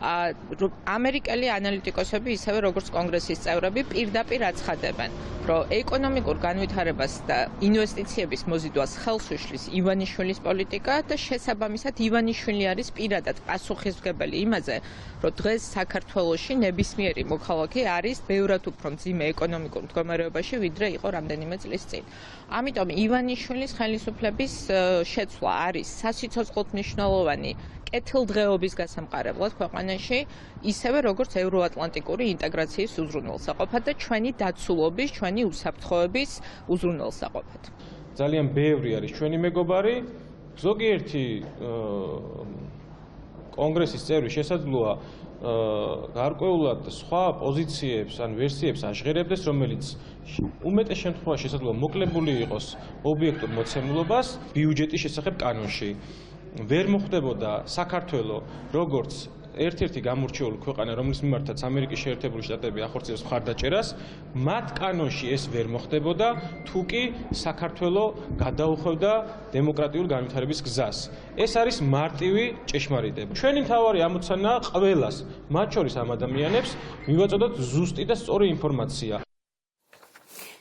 ამერიკელი ანალიტიკოსები ისევე როგორც კონგრესის წევრები პირდაპირ აცხადებენ, რომ ეკონომიკურ განვითარებას და ინვესტიციების მოზიდვას ხელს უშლის ივანიშვილის პოლიტიკა და შესაბამისად ივანიშვილი არის პირადად პასუხისმგებელი იმაზე, რომ დღეს საქართველოში ნებისმიერი მოქალაქე არის ბევრად უფრო მძიმე ეკონომიკურ მდგომარეობაში, ვიდრე იყო რამდენიმე წლის წინ. ამიტომ ივანიშვილის ხელისუფლების შეცვლა არის სასიცოცხლოდ მნიშვნელოვანი კეთილდღეობის გასამყარებლად ქვეყანაში, ისევე როგორც ევროატლანტიკური ინტეგრაციის უზრუნველსაყოფად და ჩვენი დაცულობის, ჩვენი უსაფრთხოების უზრუნველსაყოფად. ძალიან ბევრი არის ჩვენი მეგობარი, ზოგიერთი კონგრესის წევრი შესაძლოა გარკვეულად სხვა პოზიციებს ან ვერსიებს აღღერებდეს, რომელიც უმეტეს შემთხვევაში შესაძლოა მოკლებული იყოს ობიექტურ მოცემულობას ბიუჯეტის შესახებ კანონში. ვერ მოხდებოდა საქართველოს როგორც ერთ-ერთი გამორჩეული ქვეყანა, რომლის მიმართაც ამერიკის შეერთებული შტატები ახორციელებს მხარდაჭერას, მათ კანონში ეს ვერ მოხდებოდა, თუ კი საქართველოს გადაუხვევდა დემოკრატიული განვითარების გზას. ეს არის მარტივი ჭეშმარიტება. ჩვენი მთავარი ამოცანაა ყველას, მათ შორის ამ ადამიანებს, მივაწოდოთ ზუსტი და სწორი ინფორმაცია.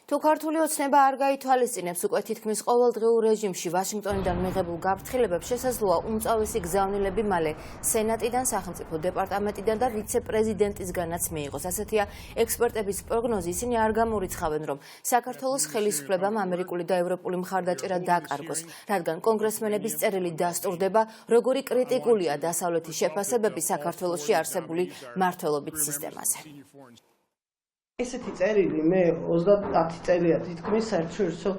თუ ქართული ოცნება არ გაითვალისწინებს უკვე თითქმის ყოველდღიურ რეჟიმში ვაშინგტონიდან მიღებულ გაფრთხილებებს, შესაძლოა უმწავესი გზავნილები მალე სენატიდან, სახელმწიფო დეპარტამენტიდან და ვიცე-პრეზიდენტისგანაც მიიღოს. ასეთია ექსპერტების პროგნოზი. ისინი არ გამორიცხავენ, რომ საქართველოს ხელისუფლებამ ამერიკული და ევროპული მხარდაჭერა დაკარგოს, რადგან კონგრესმენების წერილი დასტურდება, როგორი კრიტიკულია დასავლეთის შეფასებები საქართველოში არსებული მმართველობით სისტემაზე. ესეთი წერილი მე 30 წელია თითქმის საერთაშორისო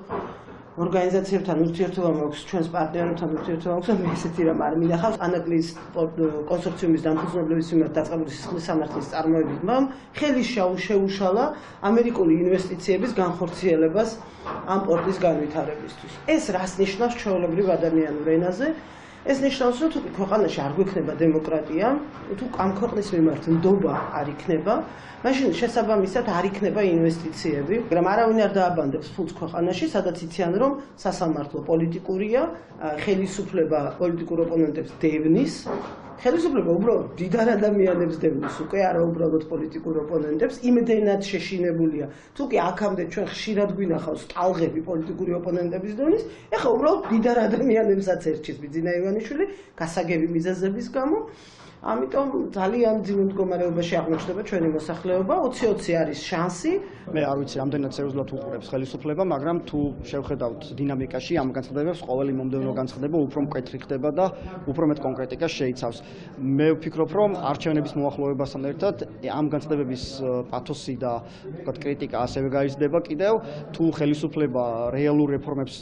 ორგანიზაციებთან ურთიერთობა მაქვს, ჩვენს პარტნიორებთან ურთიერთობა მაქვს, მე ესეთი რამ არ მინახავს. ანაკლიის კონსორციუმის დამფუძნებლების მიმართ დაწყებული სისხლის სამართლის წარმოებით მამ ხელი შეუშალა ამერიკული ინვესტიციების განხორციელებას ამ პორტის განვითარებისთვის. ეს რას ნიშნავს ჩვეულებრივ ადამიანურ ენაზე? ეს ნიშნავს, რომ თუ ქვეყანაში არ გვექნება დემოკრატია, თუ ამ ქვეყნის მიმართ ნდობა არ იქნება, მაშინ შესაბამისად არ იქნება ინვესტიციები, მაგრამ არავინ არ დააბანდებს ფულს ქვეყანაში, სადაც იციან, რომ სასამართლო პოლიტიკურია, ხელისუფლება პოლიტიკურ ოპონენტებს დევნის, ხელისუფლება უბრალოდ დიდარ ადამიანებს დევნის, უკვე არა უბრალოდ პოლიტიკურ ოპონენტებს, იმდენად შეშინებულია. თუ კი აქამდე ჩვენ ხშირად გვინახავს ტალღები პოლიტიკური ოპონენტების დევნის, ეხლა უბრალოდ დიდარ ადამიანებსაც ერჩის ბიძინა ივანიშვილი გასაგები მიზეზების გამო. ამიტომ ძალიან ძიმე მდგომარეობაში აღმოჩნდება ჩვენი მოსახლეობა, 20-20 არის შანსი. მე არ ვიცი, რამდენად სერიოზულად უყურებს ხელისუფლება, მაგრამ თუ შევხედავთ დინამიკაში ამ განცხადებებს, ყოველი მომდევნო განცხადება უფრო მკვეთრი ხდება და უფრო მეტ კონკრეტიკას შეიცავს. მე ვფიქრობ, რომ არჩევნების მოახლოვებასთან ერთად ამ განცხადებების პათოსი და კრიტიკა ასევე გაიზრდება კიდევ, თუ ხელისუფლება რეალურ რეფორმებს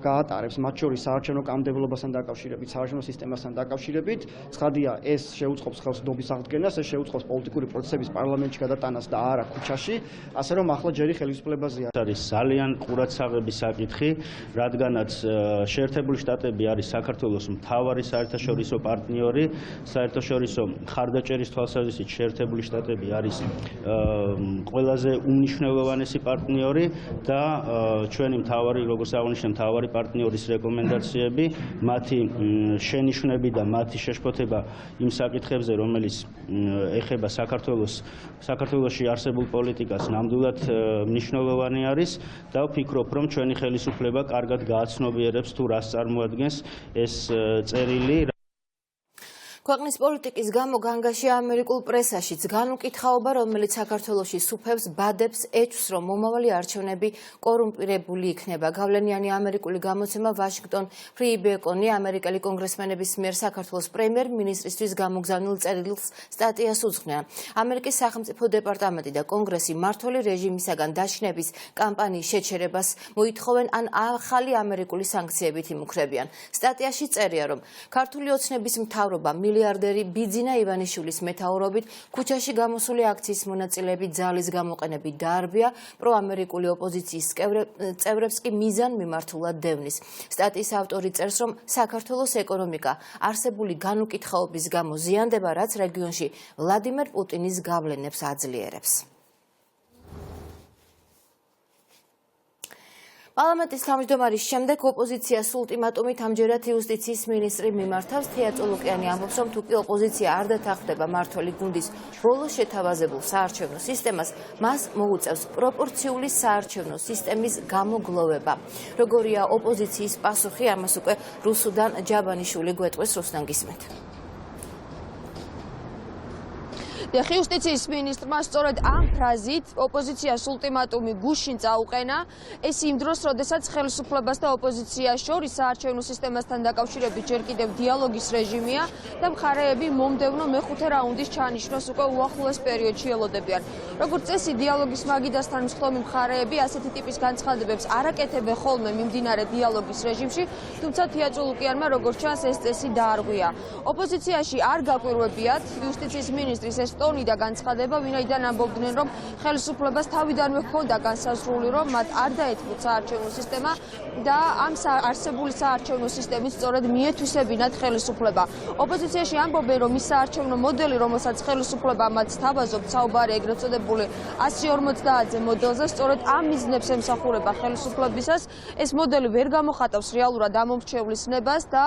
გაატარებს, მათ შორის საარჩევნო კანონმდებლობასთან დაკავშირებით, საარჩევნო სისტემასთან დაკავშირებით, ცხადია, ეს შეუწყობს ხელს ნდობის აღდგენას, ეს შეუწყობს პოლიტიკური პროცესების პარლამენტში გადატანას და არა ქუჩაში, ასე რომ ახლა ჯერი ხელისუფლებაზეა. არის ძალიან ყურადსაღები საკითხი, რადგანაც შეერთებული შტატები არის საქართველოს მთავარი საერთაშორისო პარტნიორი, საერთაშორისო მხარდაჭერის თვალსაზრისით შეერთებული შტატები არის ყველაზე უმნიშვნელოვანესი პარტნიორი და ჩვენი მთავარი, როგორც აღნიშნე, მთავარი პარტნიორის რეკომენდაციები, მათი შენიშვნები და მათი შეშფოთება იმ საკითხებზე, რომელიც ეხება საქართველოში არსებულ პოლიტიკას, ნამდვილად მნიშვნელოვანი არის და ვფიქრობ, რომ ჩვენი ხელისუფლება კარგად გააცნობიერებს თუ რას წარმოადგენს ეს წერილი. ქვეყნის პოლიტიკის გამო განგაში ამერიკულ პრესაშიც განუკითხაობა, რომელიც საქართველოში სუფევს, ბადებს, ეჭვს, რომ მომავალი არჩევნები კორუმპირებული იქნება. გავლენიანი ამერიკული გამოცემა Washington Free Beacon-ი ამერიკელი კონგრესმენების მიერ საქართველოს პრემიერ-მინისტრისთვის გამოგზავნილ წერილს სტატიას უძღვნა. ამერიკის სახელმწიფო დეპარტამენტი და კონგრესი მმართველი რეჟიმისაგან დაშინების კამპანიის შეჩერებას მოითხოვენ ან ახალი ამერიკული სანქციებით იმუქრებიან. სტატიაში წერია, რომ ქართული ოცნების მთავრობა მილიარდერი ბიძინა ივანიშვილის მეთაურობით ქუჩაში გამოსული აქციის მონაწილეები ძალის გამოყენებით დაარბია, პროამერიკული ოპოზიციის წევრებს კი მიზანმიმართულად დევნის. სტატიის ავტორი წერს, რომ საქართველოს ეკონომიკა არსებული განუკითხაობის გამო ზიანდება, რაც რეგიონში ვლადიმერ პუტინის გავლენებს აძლიერებს. პარლამენტის თავმჯდომარის შემდეგ ოპოზიციას ულტიმატუმით ამჯერად იუსტიციის მინისტრი მიმართავს. თეატრულუკიანი ამბობს, რომ თუკი ოპოზიცია არ დათანხმდება მმართველი გუნდის ბოლოს შეთავაზებულ საარჩევნო სისტემას, მას მოუწევს პროპორციული საარჩევნო სისტემის გამოგლოვება. როგორია ოპოზიციის პასუხი, ამას უკვე რუსუდან ჯაბანიშვილი გვეტყვის, რუსუდან გისმენთ. იუსტიციის მინისტრმა სწორედ ამ ფრაზით ოპოზიციას ულტიმატუმი გუშინ წაუყენა. ეს იმ დროს, როდესაც ხელისუფლებას და ოპოზიციას შორის საარჩევნო სისტემასთან დაკავშირებით ჯერ კიდევ დიალოგის რეჟიმია და მხარეები მომდევნო მეხუთე რაუნდის ჩანიშვნას უკვე უახლოეს პერიოდში ელოდებიან. როგორც წესი, დიალოგის მაგიდასთან მსხლომი მხარეები ასეთი ტიპის განცხადებებს არ აკეთებენ ხოლმე მიმდინარე დიალოგის რეჟიმში, თუმცა თეატრულუკიანმა, როგორც ჩანს, ეს წესი დაარღვია. ოპოზიციაში არ გაკვირვებიათ იუსტიციის მინისტრის ეს ტონი და განცხადება, ვინაიდან ამბობდნენ, რომ ხელისუფლებას თავიდანვე ჰქონდა განსაზღვრული, რომ მათ არ დაეთმოთ საარჩევნო სისტემა და ამ არსებული საარჩევნო სისტემით სწორედ მიეთვისებინათ ხელისუფლება. ოპოზიციაში ამბობენ, რომ ის საარჩევნო მოდელი, რომელსაც ხელისუფლება მათ სთავაზობთ, საუბარი ეგრეთ წოდებული 150-ზე მოდელზე, სწორედ ამ მიზნებს ემსახურება ხელისუფლებისას. ეს მოდელი ვერ გამოხატავს რეალურად ამომრჩევლის ნებას და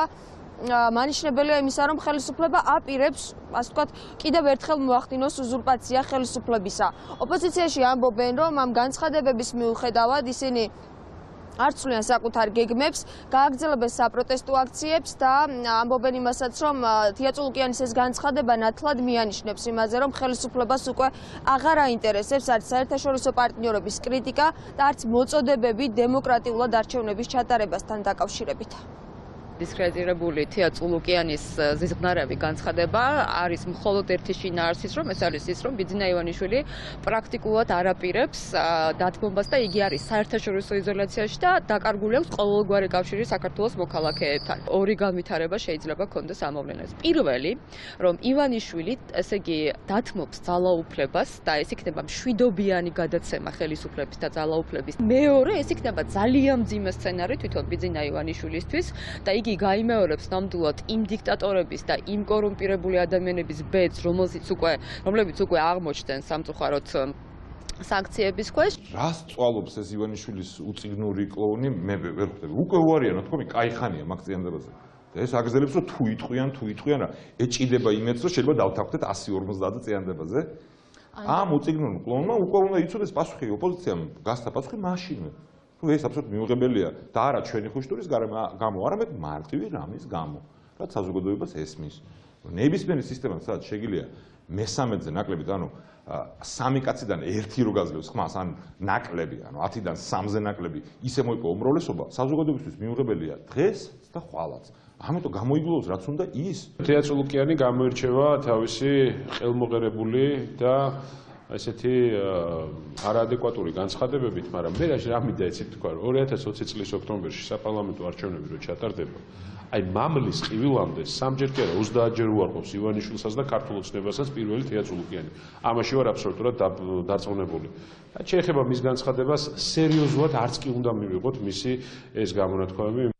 მანიშნებელია იმისა, რომ ხელისუფლება აპირებს, ასე ვთქვათ, კიდევ ერთხელ მოახდინოს უზურპაცია ხელისუფლებისა. ოპოზიციაში ამბობენ, რომ ამ განცხადებების მიუხედავად ისინი არ ცვლიან საკუთარ გეგმებს, გააგრძელებენ საპროტესტო აქციებს და ამბობენ იმასაც, რომ თეატრულუკიანის ეს განცხადება ნათლად მიანიშნებს იმაზე, რომ ხელისუფლებას უკვე აღარ აინტერესებს არც საერთაშორისო პარტნიორების კრიტიკა და არც მოწოდებები დემოკრატიულად არჩევნების ჩატარებასთან დაკავშირებით. დისკრედიტირებული თეატრულუკიანის ზიზღნარევი განცხადება არის მხოლოდ ერთი შინაარსის, რომ ეს არის ის, რომ ბიძინა ივანიშვილი პრაქტიკულად არ აპირებს დათმობას და იგი არის საერთაშორისო იზოლაციაში და დაკარგული აქვს ყოველგვარი კავშირი საქართველოს მოქალაქეებთან. ორი განვითარება შეიძლება ქონდეს ამ მოვლენას. პირველი, რომ ივანიშვილი, ესე იგი, დათმობს ძალაუფლებას და ეს იქნება მშვიდობიანი გადაცემა ხელისუფლების და ძალაუფლების. მეორე, ეს იქნება ძალიან მძიმე სცენარი თვითონ ბიძინა ივანიშვილისთვის და იგი გაიმეორებს ნამდვილად იმ დიქტატორების და იმ კორუმპირებული ადამიანების ბედს, რომლებიც უკვე აღმოჩნდნენ სამწუხაროდ სანქციების ქვეშ. რას წვალობს ეს ივანიშვილის უწიგნური კლოუნი, მე ვერ ხვდები. უკვე უარია, თქო, კაიხანია მაგ წინდებაზე. და ეს აგზელებს, რომ თუ იტყვიან რა, ეჭიდება იმედს, რომ შეიძლება დავთანხმდეთ 150-ზე წინდებაზე. ამ უწიგნურ კლოუნმა უკვე უნდა იცოდეს პასუხი ოპოზიციამ, გასცა პასუხი მაშინვე. ეს აბსოლუტურად მიუღებელია და არა ჩვენი ხუშტურის გამო, არამედ მარტივი რამის გამო, რაც საზოგადოებას ესმის. ნებისმიერი სისტემა, სადაც შეგიძლია მესამედზე ნაკლებით, ანუ სამი კაციდან ერთი რო გაძლევს ხმას, ან ნაკლები, ანუ 10-დან 3-ზე ნაკლები, ისე მოიპო უმრავლესობა, საზოგადოებისთვის მიუღებელია დღეს და ხვალაც. ამიტომ გამოიგლოვოს რაც უნდა ის. თეატრულუკიანი გამოირჩევა თავისი ყელმოღერებული და ესეთი არაადეკვატური განცხადებებით, მაგრამ მე რა მინდა იცით თქვა, რომ 2020 წლის ოქტომბერში საპარლამენტო არჩევნები რო ჩატარდება, აი მამლის ყივილამდე სამჯერ კი არა 30 ჯერ უარყოფს ივანიშვილსაც და ქართულ ოცნებასაც პირველი თეატრულუკიანი. ამაში ვარ აბსოლუტურად დარწმუნებული. შეეხება მის განცხადებას, სერიოზულად არც კი უნდა მივიღოთ მისი ეს გამონათქვამები.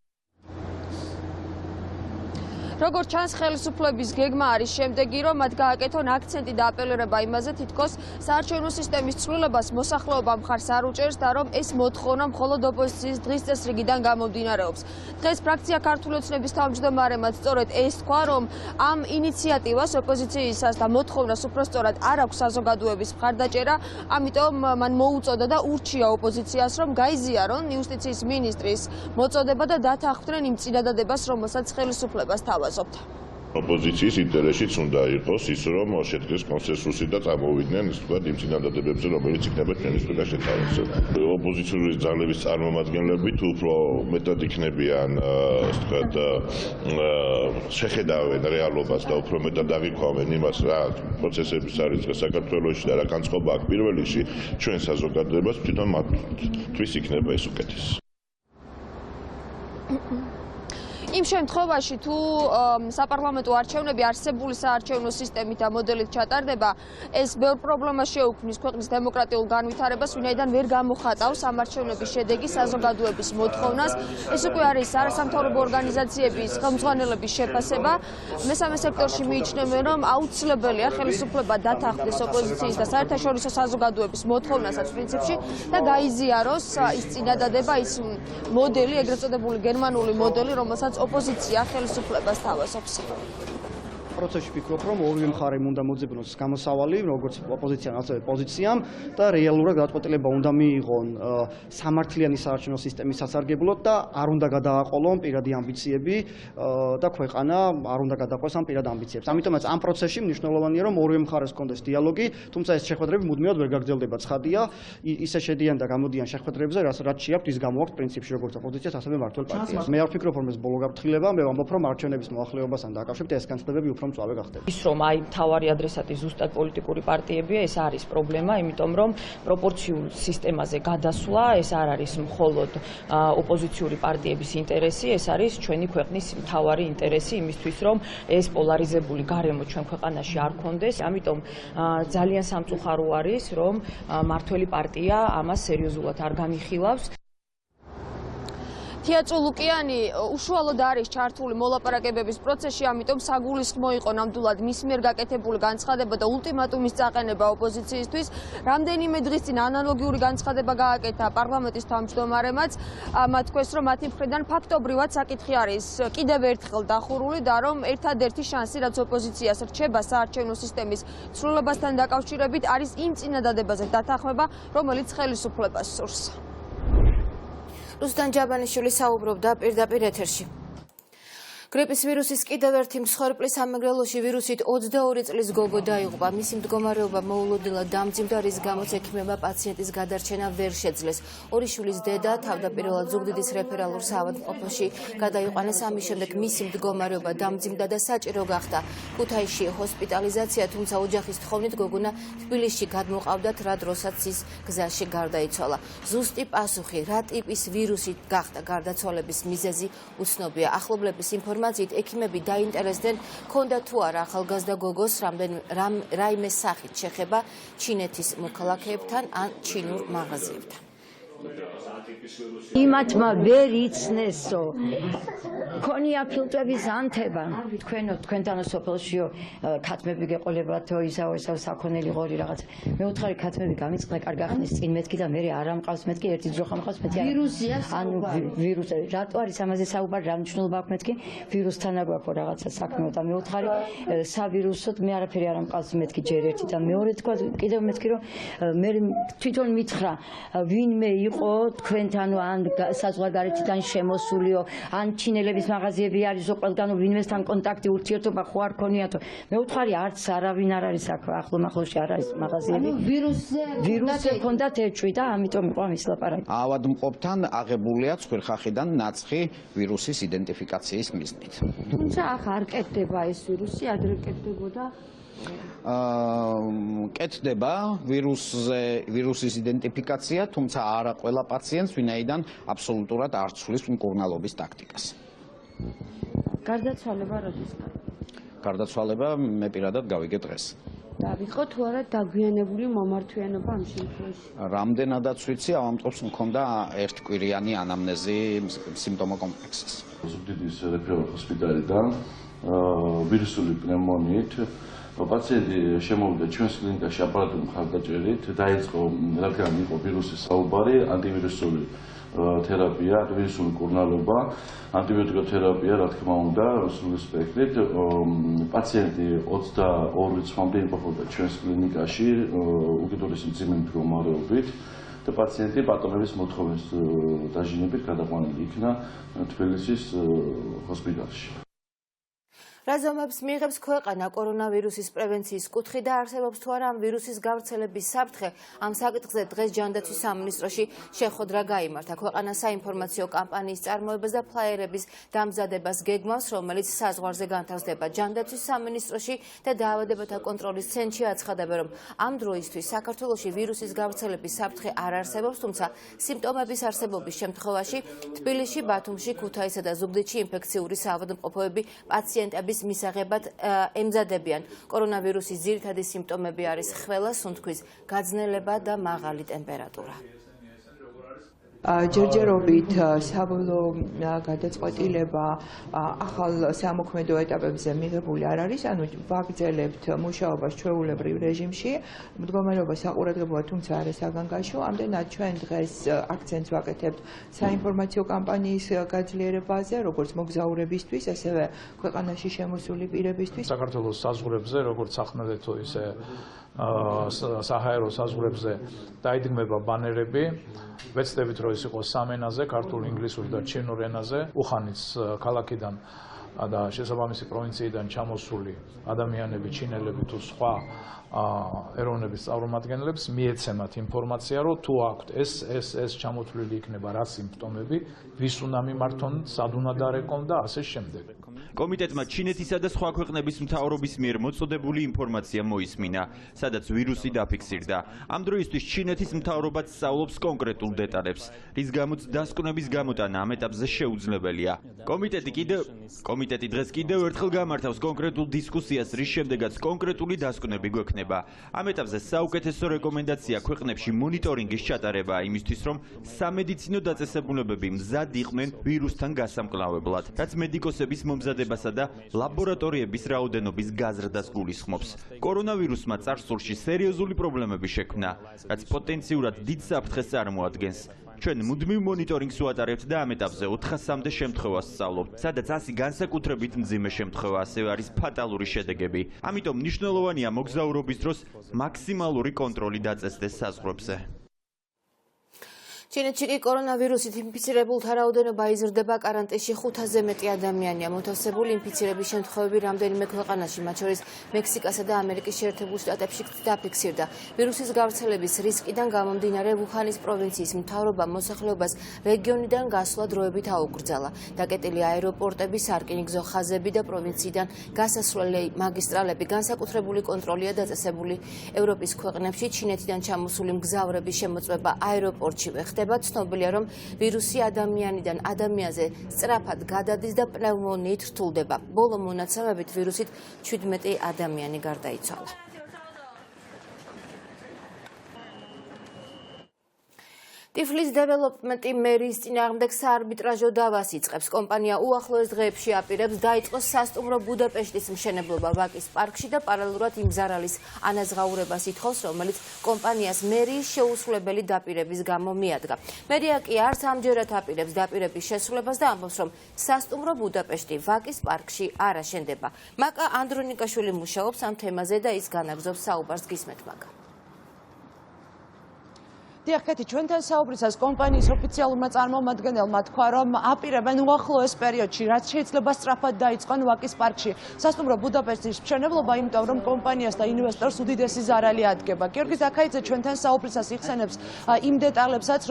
როგორც ჩანს, ხელისუფლების გეგმა არის შემდეგი, რომ მათ გააკეთონ აქცენტი და აპელირება იმაზე, თითქოს საარჩევნო სისტემის ცვლილებას მოსახლეობა მხარს არ უჭერს და რომ ეს მოთხოვნა მხოლოდ ოპოზიციის დღის წესრიგიდან გამომდინარეობს. დღეს ფრაქცია ქართული ოცნების თავმჯდომარემაც სწორედ ეს თქვა, რომ ამ ინიციატივას ოპოზიციისას და მოთხოვნას უпростоრად არ აქვს საზოგადოების მხარდაჭერა, ამიტომ მან მოუწოდა და ურჩია ოპოზიციას, რომ გაიზიარონ იუსტიციის მინისტრის მოწოდება და დათანხმდნენ იმ წინადადებას, რომელსაც ხელისუფლებას თავაზობთ. ოპოზიციის ინტერესშიც უნდა იყოს ის, რომ შედგეს კონსენსუსი და წამოვიდნენ ის თქვა იმ წინადადებებზე, რომელიც იქნება ჩვენი სტუდია შეთავაზება. ოპოზიციური ძალების წარმომადგენლები თუ უფრო მეტად იქნებიან, ასე ვთქვათ, შეხედავენ რეალობას და უფრო მეტად აღიქვამენ იმას, რა პროცესების არის დღეს საქართველოში და რა განწყობა აქვს პირველ რიგში ჩვენ საზოგადოებას, თვითონ მათთვის იქნება ეს უკეთესი. იმ შემთხვევაში თუ საპარლამენტო არჩევნები არსებული საარჩევნო სისტემით და მოდელით ჩატარდება, ეს ბევრ პრობლემას შეუქმნის ქვეყნის დემოკრატიულ განვითარებას, ვინაიდან ვერ გამოხატავს ამ არჩევნების შედეგი საზოგადოების მოთხოვნას. ეს უკვე არის არასამთავრობო ორგანიზაციების ხელმძღვანელების შეფასება. მესამე სექტორში მიიჩნევენ, რომ აუცილებელია ხელისუფლება დათანხმდეს ოპოზიციის და საერთაშორისო საზოგადოების მოთხოვნასაც პრინციპში და გაიზიაროს ის წინადადება, ის მოდელი, ეგრეთ წოდებული გერმანული მოდელი, რომელსაც ოპოზიცია ხელისუფლებას თავაზობს. პროცესში ვფიქრობ, რომ ორივე მხარემ უნდა მოძებნოს გამოსავალი, როგორც ოპოზიციამ, ასევე პოზიციამ და რეალურად გადაწყვეტილება უნდა მიიღონ სამართლიანი საარჩევნო სისტემის სასარგებლოდ და არ უნდა გადააყოლონ პირადი ამბიციები და ქვეყანა არ უნდა გადაყვეს ამ პირად ამბიციებს. ამიტომაც ამ პროცესში მნიშვნელოვანია, რომ ორივე მხარეს ჰქონდეს დიალოგი, თუმცა ეს შეხვედრები მუდმივად ვერ გაგრძელდება. ცხადია, ისე შედიან და გამოდიან შეხვედრებზე, რაც შეაქვთ ის გამოაქვთ პრინციპში როგორც ოპოზიციას, ასევე მმართველ პარტიას. მე არ ვფიქრობ, რომ ეს ბოლო გაფრთხილება, მე ვამბობ, რომ არჩევნების მოახლეობასთან დაკავშირებით ეს განცდებები უფრო მწვავე გახდება. ის რომ აი მთავარი ადრესატი ზუსტად პოლიტიკური პარტიებია, ეს არის პრობლემა, იმიტომ რომ პროპორციულ სისტემაზე გადასვლა ეს არ არის მხოლოდ ოპოზიციური პარტიების ინტერესი, ეს არის ჩვენი ქვეყნის მთავარი ინტერესი იმისთვის, რომ ეს პოლარიზებული გარემო ჩვენ ქვეყანაში არ ქონდეს. ამიტომ ძალიან სამწუხარო არის, რომ მართველი პარტია ამას სერიოზულად არ განიხილავს. თეატრო ლუკიანი უშუალოდ არის ჩართული მოლაპარაკებების პროცესში, ამიტომ საგულისხმო იყო ნამდვილად მის მიერ გაკეთებული განცხადება და ულტიმატუმის წაყენება ოპოზიციისთვის. რამდენიმე დღის წინ ანალოგიური განცხადება გააკეთა პარლამენტის თავმჯდომარემაც. მათ თქვეს, რომ მათი მხრიდან ფაქტობრივად საკითხი არის კიდევ ერთხელ დახურული და რომ ერთადერთი შანსი, რაც ოპოზიციას რჩება საარჩევნო სისტემის ცვლილებასთან დაკავშირებით, არის იმ წინადადებაზე დათანხმება, რომელიც ხელისუფლებას სურს. რუსთან ჯაბანიშვილი საუბრობდა პირდაპირ ეთერში. გრიპის ვირუსის კიდევ ერთი მსხვერპლის სამეგრელოში ვირუსით 22 წლის გოგო დაიღუპა. მისი მდგომარეობა მოულოდნელად დამძიმდა, რის გამოც ექიმებმა პაციენტის გადარჩენა ვერ შეძლეს. ორი შვილის დედა თავდაპირველად ზუგდიდის რეფერალურ საავადმყოფოში გადაიყვანეს. ამის შემდეგ მისი მდგომარეობა დამძიმდა და საჭირო გახდა ქუთაისში ჰოსპიტალიზაცია, თუმცა ოჯახის თხოვნით გოგონა თბილისში გადმოყავდათ, რა დროსაც ის გზაში გარდაიცვალა. ზუსტი პასუხი, რა ტიპის ვირუსით გახდა გარდაცვალების მიზეზი უცნობია. ახლობლების ინფორმაციით ექიმები დაინტერესდნენ, ქონდა თუ არა ახალგაზრდა გოგოს რაიმე სახით შეხება ჩინეთის მოქალაქეებთან ან ჩინურ მაღაზიებთან. იმათმა ვერ იცნესო ქონია ფილტვების ანთება თქვენთან სოფელშიო ქათმები გეყოლებათო ისაო საქონელი ღორი რაღაც მე უთხარი ქათმები გამიწყდა კარგ ახსნის წინ მეთქი და მე არ ამყავს მეთქი ერთი ძროხა მყავს მეთქი ვირუსია ანუ ვირუსი რატო არის ამაზე საუბარი რა მნიშვნელობა აქვს მეთქი ვირუსთან აგვაქვს რაღაცა საქმეო და მე უთხარი სავირუსოდ მე არაფერი არ ამყავს მეთქი ჯერ ერთი და მეორე თქვა კიდევ მეთქი რომ მე თვითონ მითხრა ვინმე იყო თქვენთან ან საზღვარგარეთიდან შემოსულიო ან ჩინელების მაღაზიები არისო ყველგანო ვინმესთან კონტაქტი ურთიერთობა ხო არ ქონიათო მე უთხარი არც არავინ არ არის აქ ახლომახლოში არ არის მაღაზიები ვირუსზე ჰქონდათ ეჭვი და ამიტომ იყო ამის ლაპარაკი ავადმყოფთან აღებულია ცხვირხახიდან ნაცხი ვირუსის იდენტიფიკაციის მიზნით თუმცა ახ არ კეთდება ეს ვირუსი ადრე კეთდებოდა კეთდება ვირუსის იდენტიფიკაცია, თუმცა არა ყველა პაციენტს, ვინაიდან აბსოლუტურად არ ცვლის მკურნალობის ტაქტიკას. გარდაცვალება როდის? გარდაცვალება მე პირადად გავიგე დღეს. და ვიყო თუ არა დაგვიანებული მომართვიანობა ამ შემთხვევაში? რამდენადაც ვიცი, ავადმყოფს მქონდა ერთკვირიანი ანამნეზი სიმპტომო კომპლექსის. ზუგდიდის რეფერალურ ჰოსპიტალიდან ვირუსული პნევმონიით პაციენტი შემოვიდა ჩვენს კლინიკაში აპარატური მხარდაჭერით, დაიწყო რადგან იყო ვირუსის საუბარი, ანტივირუსული თერაპია, ანტივირუსული კურნალობა, ანტიბიოტიკოთერაპია, რა თქმა უნდა, სრული სპექტრით. პაციენტი 22 წლამდე იმყოფებოდა ჩვენს კლინიკაში, უკიდურესი მძიმე მდგომარეობით და პაციენტი პატონების მოთხოვნის დაჟინებით გადაყვანილი იქნა თბილისის ჰოსპიტალში. რაზომებს მიიღებს ქვეყანა კორონავირუსის პრევენციის კუთხით და არსებობს თუ არა ამ ვირუსის გავრცელების საფრთხე, ამ საკითხზე დღეს ჯანდაცვის სამინისტროში შეხვედრა გაიმართა. ქვეყანა საინფორმაციო კამპანიის წარმოებას და ფლაიერების დამზადებას გეგმავს, რომელიც საზღვარზე განთავსდება. ჯანდაცვის სამინისტროში და დაავადებათა კონტროლის ცენტრში აცხადებენ, რომ ამ დროისთვის საქართველოში ვირუსის გავრცელების საფრთხე არ არსებობს, თუმცა სიმპტომების არსებობის შემთხვევაში თბილისში, ბათუმში, ქუთაისსა და ზუგდიდში ინფექციური საავადმყოფოები პაციენტების მისაღებად ემზადებიან. კორონავირუსის ძირითადი სიმპტომები არის ხველა, სუნთქვის გაძნელება და მაღალი ტემპერატურა. ჯერჯერობით საბოლოო გადაწყვეტილება ახალ სამოქმედო ეტაპებზე მიღებული არ არის, ანუ ვაგრძელებთ მუშაობას ჩვეულებრივ რეჟიმში, მდგომარეობა საყურადღებოა, თუმცა არა საგანგაშო. ამდენად ჩვენ დღეს აქცენტს ვაკეთებთ საინფორმაციო კამპანიის გაძლიერებაზე, როგორც მოგზაურებისთვის, ასევე ქვეყანაში შემოსული პირებისთვის. საქართველოს საზღვრებზე, როგორც სახმელეთო, ისე საჰაერო საზღვრებზე დაიდგმება ბანერები. ვეცდებით, რომ ის იყოს სამ ენაზე, ქართულ, ინგლისურ და ჩინურ ენაზე. უხანის ქალაქიდან და შესაბამისი პროვინციიდან ჩამოსული ადამიანები, ჩინელები თუ სხვა ეროვნების წარმომადგენლებს მიეცემათ ინფორმაცია, რომ თუ აქვთ ეს ჩამოთვლილი იქნება რა სიმპტომები, ვის უნდა მიმართონ, სად უნდა დარეკონ და ასე შემდეგ. კომიტეტმა ჩინეთისა და სხვა ქვეყნების მთავრობის მიერ მოწოდებული ინფორმაცია მოისმინა, სადაც ვირუსი დაფიქსირდა. ამ დროისთვის ჩინეთის მთავრობაც სწავლობს კონკრეტულ დეტალებს, რის გამოც დასკვნების გამოტანა ამ ეტაპზე შეუძლებელია. კომიტეტი დღეს კიდევ ერთხელ გამართავს კონკრეტულ დისკუსიას, რის შემდეგაც კონკრეტული დასკვნები გვექნება. ამ ეტაპზე საუკეთესო რეკომენდაცია ქვეყნებში მონიტორინგის ჩატარება იმისთვის, რომ სამედიცინო დაწესებულებები მზად იყვნენ ვირუსთან გასამკლავებლად, რაც მედიკოსების მომზადებასა და ლაბორატორიების რაოდენობის გაზრდას გულისხმობს. კორონავირუსმა წარსულში სერიოზული პრობლემები შექმნა, რაც პოტენციურად დიდ საფრთხეს წარმოადგენს. ჩვენ მუდმივ მონიტორინგს ვატარებთ და ამ ეტაპზე 400-მდე შემთხვევას სწავლობთ, სადაც 100 განსაკუთრებით მძიმე შემთხვევა, ასევე არის ფატალური შედეგები. ამიტომ მნიშვნელოვანია მოგზაურობის დროს მაქსიმალური კონტროლი დაწესდეს საზღვრებზე. ჩინეთში კი კორონავირუსით ინფიცირებულთა რაოდენობა იზრდება, კარანტინში 500-ზე მეტი ადამიანია მოთავსებული. ინფიცირების შემთხვევები რამდენიმე ქვეყანაში, მათ შორის მექსიკასა და ამერიკის შეერთებულ შტატებში დაფიქსირდა. ვირუსის გავრცელების რისკიდან გამომდინარე, უხანის პროვინციის მთავრობამ მოსახლეობას რეგიონიდან გასვლა დროებით აუკრძალა. დაკეტილი აეროპორტები, სარკინიგზო ხაზები და პროვინციიდან გასასვლელი მაგისტრალები განსაკუთრებული კონტროლია დაწესებული. ევროპის ქვეყნებში ჩინეთიდან ჩამოსული მგზავრების შემოწმება აეროპორტშივე ხდება. ცნობილია, რომ ვირუსი ადამიანიდან ადამიანზე სწრაფად გადადის და პნევმონიით რთულდება. ბოლო მონაცემებით ვირუსით 17 ადამიანი გარდაიცვალა. ტიფლის დეველოპმენტი მერის წინააღმდეგ საარბიტრაჟო დავას იწყებს. კომპანია უახლოეს დღეებში აპირებს დაიწყოს სასტუმრო ბუდაპეშტის მშენებლობა ვაკის პარკში და პარალელურად იმ ზარალის ანაზღაურებას ითხოვს, რომელიც კომპანიას მერიის შეუსრულებელი დაპირების გამო მიადგა. მერია კი არც ამჯერად აპირებს დაპირების შესრულებას და ამბობს, რომ სასტუმრო ბუდაპეშტი ვაკის პარკში არ აშენდება. მაკა ანდრონიკაშვილი მუშაობს ამ თემაზე და ის განაგზობს საუბარს გისმენთ მაგა. დიახ, ჩვენთან საუბრისას კომპანიის ოფიციალურმა წარმომადგენელმა თქვა, რომ აპირებენ უახლოეს პერიოდში, რაც შეიძლება სწრაფად დაიწყონ ვაკის პარკში სასტუმრო ბუდაპეშტის მშენებლობა, იმიტომ რომ კომპანიას და ინვესტორს უდიდესი ზარალი ადგება. გიორგი ზაქაიძე ჩვენთან საუბრისას იხსენებს იმ დეტალებსაც,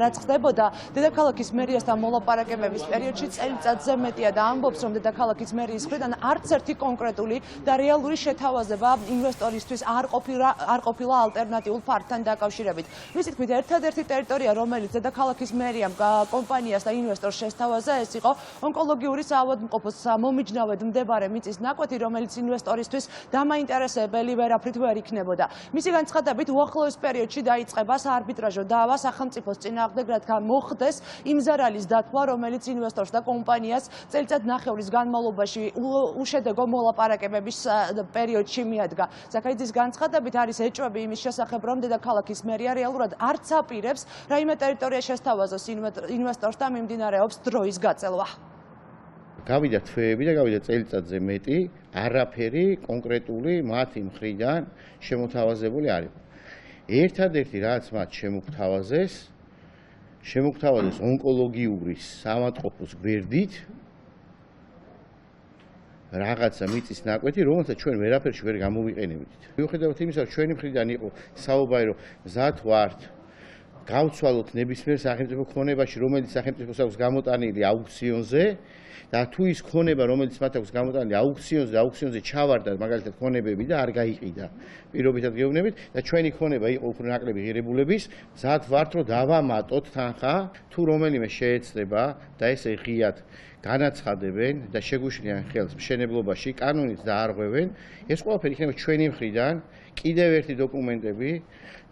რაც ხდებოდა დედაქალაქის მერიასთან მოლაპარაკებების პერიოდში წელიწადზე მეტია და ამბობს, რომ დედაქალაქის მერიის მხრიდან არც ერთი კონკრეტული და რეალური შეთავაზება ინვესტორისთვის არ ყოფილა ალტერნატიულ ფარგლთან დაკავშირებით. მისი თქმით, ერთადერთი ტერიტორია, რომელიც დედაქალაქის მერიამ კომპანიას და ინვესტორს შესთავაზა, ეს იყო ონკოლოგიური საავადმყოფოს მომიჯნავედ მდებარე მიწის ნაკვეთი, რომელიც ინვესტორისთვის დამაინტერესებელი ვერაფრით ვერ იქნებოდა. მისი განცხადებით, უახლოეს პერიოდში დაიწყება საარბიტრაჟო დავა სახელმწიფოს წინააღმდეგ, რადგან მოხდეს იმ ზარალის დათვლა, რომელიც ინვესტორს და კომპანიას წელიწადნახევრის განმავლობაში უშედეგო მოლაპარაკებების პერიოდში მიადგა. ზაქაიძის განცხადებით არის ეჭვები იმის შესახებ, რომ დედაქალაქის მერია რეალურად არც აპირებს რაიმე ტერიტორია შესთავაზოს ინვესტორს და მიმდინარეობს დროის გაწელვა. გავიდა თვეები და გავიდა წელიწადზე მეტი, არაფერი კონკრეტული მათი მხრიდან შემოთავაზებული არ იყო. ერთადერთი რაც მათ შემოგთავაზეს ონკოლოგიური საავადმყოფოს გვერდით, რაღაცა მიწის ნაკვეთი, რომელსაც ჩვენ ვერაფერში ვერ გამოვიყენებთ. მიუხედავად იმისა, რომ ჩვენი მხრიდან იყო საუბარი, რომ მზად ვართ გავცვალოთ ნებისმიერ სახელმწიფო ქონებაში, რომელიც სახელმწიფოს აქვს გამოტანილი აუქციონზე და თუ ის ქონება, რომელიც მათ აქვს გამოტანილი აუქციონზე და აუქციონზე ჩავარდა მაგალითად ქონებები და არ გაიყიდა პირობითად გეუბნებით და ჩვენი ქონება იყო უფრო ნაკლები ღირებულების, მზად ვართ რომ დავამატოთ თანხა, თუ რომელიმე შეეცდება და ესე ღიად განაცხადებენ და შეგუშინიან ხელს მშენებლობაში, კანონით დაარღვევენ, ეს ყველაფერი იქნება ჩვენი მხრიდან კიდევ ერთი დოკუმენტები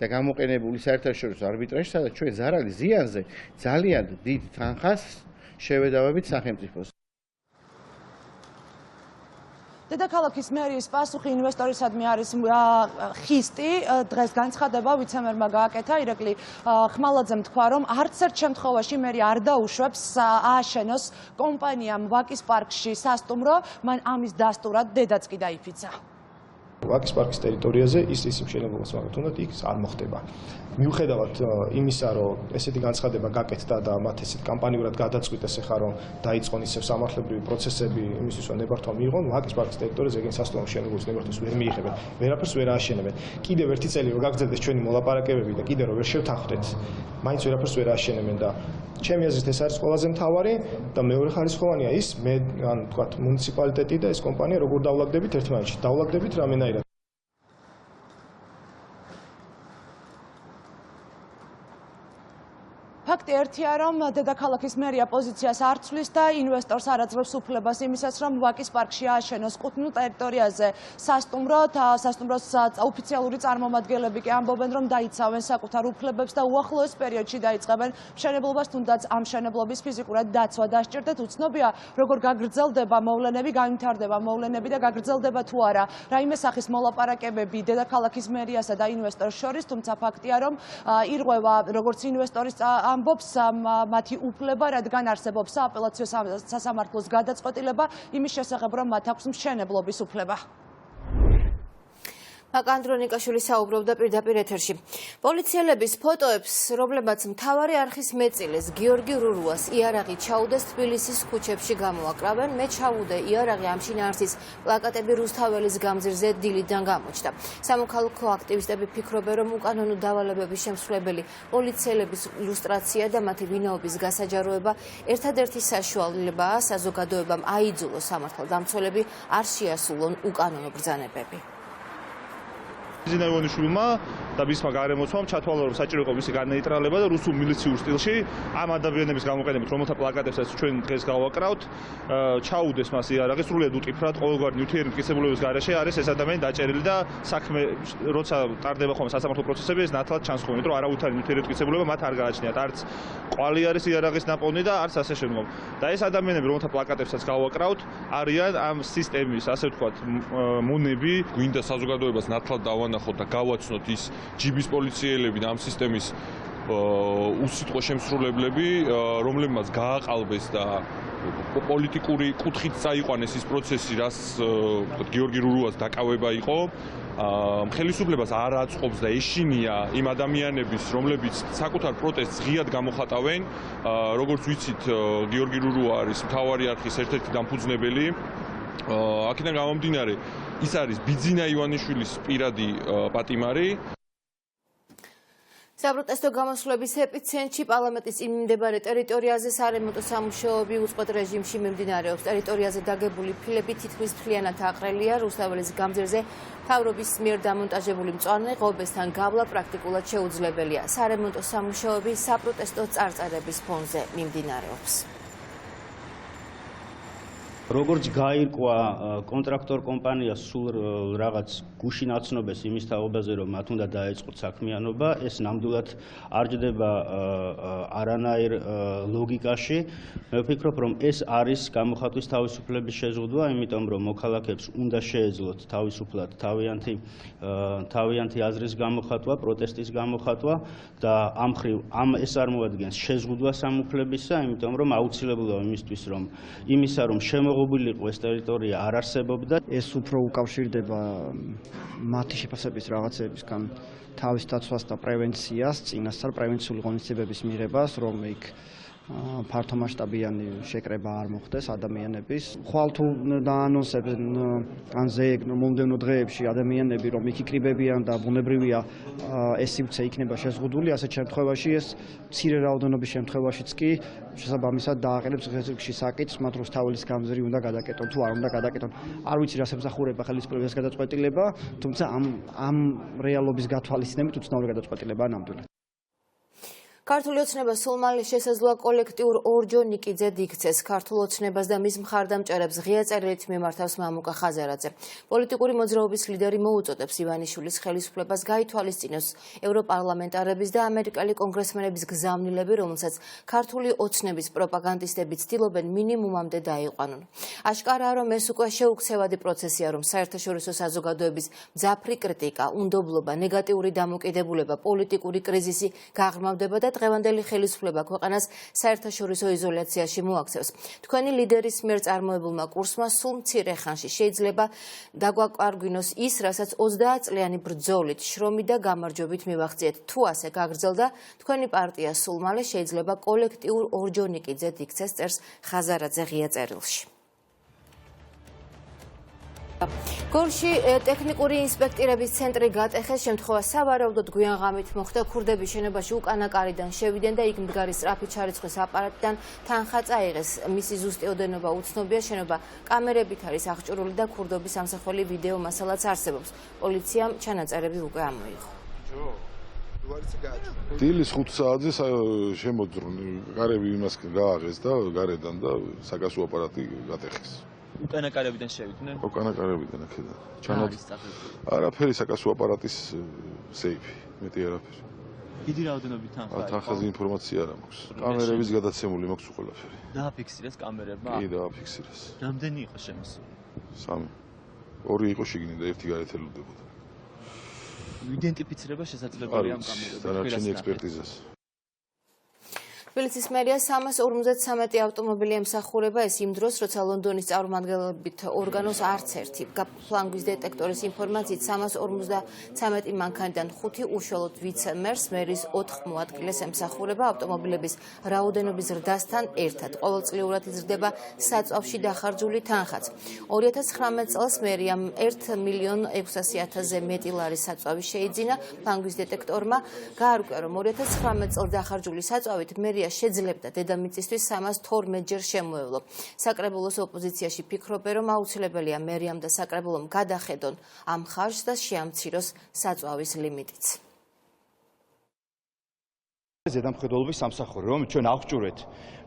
და გამოყენებული საერთაშორისო არბიტრაჟი, სადაც ჩვენ ზარალის ზიანზე ძალიან დიდ თანხას შევედავებით სახელმწიფოს. დედაქალაქის მერიის პასუხი ინვესტორისადმი არის ხისტი. დღეს განცხადება ვიცემერმა გააკეთა ირაკლი ხმალაძემ თქვა, რომ არც ერთ შემთხვევაში მერი არ დაუშვებს ააშენოს კომპანიამ ვაკის პარკში სასტუმრო, მან ამის დასტურად დედაც კი დაიფიცა. ვაკის პარკის ტერიტორიაზე ის მშენებლობას მაგრამ თუნდაც იქ არ მოხდება. მიუხედავად იმისა, რომ ესეთი განცხადება გაკეთდა და მათ ესეთ კამპანიურად გადაწყვიტეს ახლა რომ დაიწყონ ისევ სამართლებრივი პროცესები იმისთვის რომ ნებართვა მიიღონ, ვაკის პარკის ტერიტორიაზე ეგენ სასტუმრო მშენებლობის ნებართვას ვერ მიიღებენ, ვერაფერს ვერ ააშენებენ. კიდევ ერთი წელი რომ გაგრძელდეს ჩვენი მოლაპარაკებები და კიდევ რომ ვერ შევთანხმდეთ, მაინც ვერაფერს ვერ ააშენებენ და ჩემი აზრით ეს არის ყველაზე მთავარი და მეორე ხარისხოვანია ის მე ან თქვათ მუნიციპალიტეტი და ეს კომპანია როგორ დავლაგდებით ერთმანეთში. დავლაგდებით რამენაირად. ფაქტი ერთია, რომ დედაქალაქის მერია პოზიციას არ ცვლის და ინვესტორს არ აძლევს უფლებას იმისას, რომ ვაკის პარკში ააშენოს კუთვნილ ტერიტორიაზე სასტუმრო. სასტუმროს ოფიციალური წარმომადგენლები კი ამბობენ, რომ დაიცავენ საკუთარ უფლებებს და უახლოეს პერიოდში დაიწყებენ მშენებლობას, თუნდაც ამ მშენებლობის ფიზიკურად დაცვა დასჭირდეთ. უცნობია, როგორ გაგრძელდება მოვლენები, განვითარდება მოვლენები და გაგრძელდება თუ არა რაიმე სახის მოლაპარაკებები დედაქალაქის მერიასა და ინვესტორს შორის, თუმცა ფაქტია, რომ ირღვევა როგორც ინვესტორის ამბობს მათი უფლება, რადგან არსებობს სააპელაციო სასამართლოს გადაწყვეტილება იმის შესახებ, რომ მათ აქვს მშენებლობის უფლება. აკანდრონიკაშვილი საუბრობდა პირდაპირ ეთერში. პოლიციელების ფოტოებს, რომლებაც მთავარი არხის მეწილეს გიორგი რურუას იარაღი ჩაუდეს თბილისის ქუჩებში გამოაკრავენ, მე ჩაუდე იარაღი ამ შინაარსის პლაკატები რუსთაველის გამზირზე დილიდან გამოჩნდა. სამოქალაქო აქტივისტები ფიქრობენ, რომ უკანონო დავალებების შემსრულებელი პოლიციელების ლუსტრაცია და მათი ვინაობის გასაჯაროება ერთადერთი საშუალებაა საზოგადოებამ აიძულოს სამართალდამცველები არ შეასრულონ უკანონო ბრძანებები. ზინაივანიშვილმა და მისმა გარემოცვამ ჩათვალა, რომ საჭირო იყო მისი განნეიტრალება და რუსულ მილიციურ სტილში ამ ადამიანების გამოყენებით, რომელთა პლაკატებსაც ჩვენ დღეს გავაკრავთ, ჩაუდეს მას იარაღი, სრულიად უტიფრად, ყოველგვარი ნივთიერი მტკიცებულების გარეშე არის ეს ადამიანი დაჭერილი და საქმე, როცა ტარდება ხოლმე სასამართლო პროცესები, ეს ნათლად ჩანს ხოლმე, რომ არავითარი ნივთიერი მტკიცებულება მათ არ გააჩნიათ, არც ყვალი არის იარაღის ნაპოვნი და არც ასე შემდგომ. და ეს ადამიანები, რომელთა პლაკატებსაც გავაკრავთ, არიან ამ სისტემის, ასე ვთქვათ, მონები, გვინდა საზოგადოებას ნათლად დავანახოთ და გავაცნოთ ის ჯიბის პოლიციელები და ამ სისტემის უსიტყვო შემსრულებლები, რომლებმაც გააყალბეს და პოლიტიკური კუთხით წაიყვანეს ის პროცესი, რაც გიორგი რურუას დაკავება იყო. ხელისუფლებას არ აწყობს და ეშინია იმ ადამიანების, რომლებიც საკუთარ პროტესტს ღიად გამოხატავენ. როგორც ვიცით, გიორგი რურუა არის მთავარი არხის ერთ-ერთი დამფუძნებელი. აქედან გამომდინარე, ის არის ბიძინა ივანიშვილის პირადი პატიმარი. საპროტესტო გამოსვლების ეპიცენტრში პარლამენტის წინ მდებარე ტერიტორიაზე სარემონტო სამუშაოები უწყვეტ რეჟიმში მიმდინარეობს. ტერიტორიაზე დაგებული ფილები თითქმის მთლიანად აყრელია. რუსთაველის გამზირზე მთავრობის მიერ დამონტაჟებული მწვანე ღობესთან გავლა პრაქტიკულად შეუძლებელია. სარემონტო სამუშაოები საპროტესტო წარწერების ფონზე მიმდინარეობს. როგორც გაირკვა კონტრაქტორ კომპანიას სულ რაღაც გუშინ აცნობეს იმის თაობაზე, რომ მათ უნდა დაეწყოთ საქმიანობა, ეს ნამდვილად არ ჯდება არანაირ ლოგიკაში. მე ვფიქრობ, რომ ეს არის გამოხატვის თავისუფლების შეზღუდვა, იმიტომ რომ მოქალაქეებს უნდა შეეძლოთ თავისუფლად თავიანთი აზრის გამოხატვა, პროტესტის გამოხატვა და ამ ხრივ ეს წარმოადგენს შეზღუდვას ამ უფლებისა, იმიტომ რომ აუცილებელია იმისა, რომ შემოღობილიყო ეს ტერიტორია არ არსებობდა. ეს უფრო უკავშირდება მათი შეფასების რაღაცებისგან თავის დაცვას და პრევენციას, წინასწარ პრევენციული ღონისძიებების მიღებას, რომ იქ ფართომასშტაბიანი შეკრება არ მოხდეს ადამიანების. ხვალ თუ დაანონსებენ ან ზეეგ მომდევნო დღეებში ადამიანები რომ იქიკრიბებიან და ბუნებრივია ეს სივრცე იქნება შეზღუდული, ასეთ შემთხვევაში ეს მცირე რაოდენობის შემთხვევაშიც კი შესაბამისად დააყენებს ღირსშესანიშნავ საკითხს, მათ დროს თავის გამზირი უნდა გადაკეტონ თუ არ უნდა გადაკეტონ. არ ვიცი რას ემსახურება ხელისუფლების გადაწყვეტილება, თუმცა ამ რეალობის გათვალისწინებით უცნაური გადაწყვეტილებაა ნამდვილად. ქართული ოცნება სულმალის შესაძლოა კოლექტიურ ორჯონიკიძედ იქცეს. ქართულ ოცნებას და მის მხარდამჭერებს ღია წერილით მიმართავს მამუკა ხაზარაძე. პოლიტიკური მოძრაობის ლიდერი მოუწოდებს ივანიშვილის ხელისუფლებას გაითვალისწინოს ევროპარლამენტარების და ამერიკელი კონგრესმენების გზავნილები, რომელსაც ქართული ოცნების პროპაგანდისტები ცდილობენ მინიმუმამდე დაიყვანონ. აშკარაა, რომ ეს უკვე შეუქცევადი პროცესია, რომ საერთაშორისო საზოგადოების მძაფრი კრიტიკა, უნდობლობა, ნეგატიური დამოკიდებულება, პოლიტიკური კრიზისი გაღრმავდება და დღევანდელი ხელისუფლება ქვეყანას საერთაშორისო იზოლაციაში მოაქცევს. თქვენი ლიდერის მიერ წარმოებულმა კურსმა სულ მცირე ხანში შეიძლება დაგვაკვარგვინოს ის, რასაც 30 წლიანი ბრძოლით, შრომით და გამარჯვებით მივახციეთ. თუ ასე გაგრძელდა, თქვენი პარტია სულმალე შეიძლება კოლექტიურ ორჯონიკიძედ იქცეს, წერს ხაზარაძე ღია წერილში. გორში ტექნიკური ინსპექტირების ცენტრი გატეხეს, შემთხვევა სავარაუდოდ გვიან ღამით მოხდა. ქურდები შენობაში უკანა კარიდან შევიდნენ და იქ მდგარი სწრაფი ჩარიცხვის აპარატიდან თანხა წაიღეს. მისი ზუსტი ოდენობა უცნობია, შენობა კამერებით არის აღჭურვილი და ქურდობის ამსახველი ვიდეო მასალაც არსებობს. პოლიციამ ჩანაწერები უკვე ამოიღო. დილის 5 საათზე შემოძრუნე, გარები იმას გააღეს და გარედან და საკასო აპარატი გატეხეს. უკანა კარებიდან შევიდნენ? უკანა კარებიდან აქედან. არაფერი საკასო აპარატის სეიფი, მეტი არაფერი. დიდი რაოდენობით თანხა. თანხაზე ინფორმაცია არ მაქვს. კამერების გადაცემული მაქვს ყველაფერი. დააფიქსირეს კამერებმა? კი, დააფიქსირეს. რამდენი იყო შემოსული? 3. 2 იყო შიგნით და 1 გარეთ ელოდებოდა. იდენტიფიცირება შესაძლებელია ამ კამერებში. დანარჩენი ექსპერტიზას. თბილისის მერია 353 ავტომობილი ემსახურება, ეს იმ დროს, როცა ლონდონის წარმომადგენლობით ორგანოს არც ერთი ფლანგვის დეტექტორის ინფორმაციით 353 მანქანიდან 5 უშუალოდ ვიცე-მერს, მერის 4 მოადგილეს ემსახურება. ავტომობილების რაოდენობის ზრდასთან ერთად ყოველწლიურად იზრდება საწვავში დახარჯული თანხაც. 2019 წელს მერიამ 1.600.000-ზე მეტი ლარის საწვავი შეიძინა. ფლანგვის დეტექტორმა გაარკვია, რომ 2019 წელს დახარჯული საწვავით მერია შეძლებდა დედამიწისთვის 312 ჯერ შემოევლო. საკრებულოს ოპოზიციაში ფიქრობენ, რომ აუცილებელია მერიამ და საკრებულომ გადახედონ ამ ხარჯს და შეამციროს საწვავის ლიმიტიც. ზედამხედველობის სამსახური, რომ ჩვენ აღჭურვეთ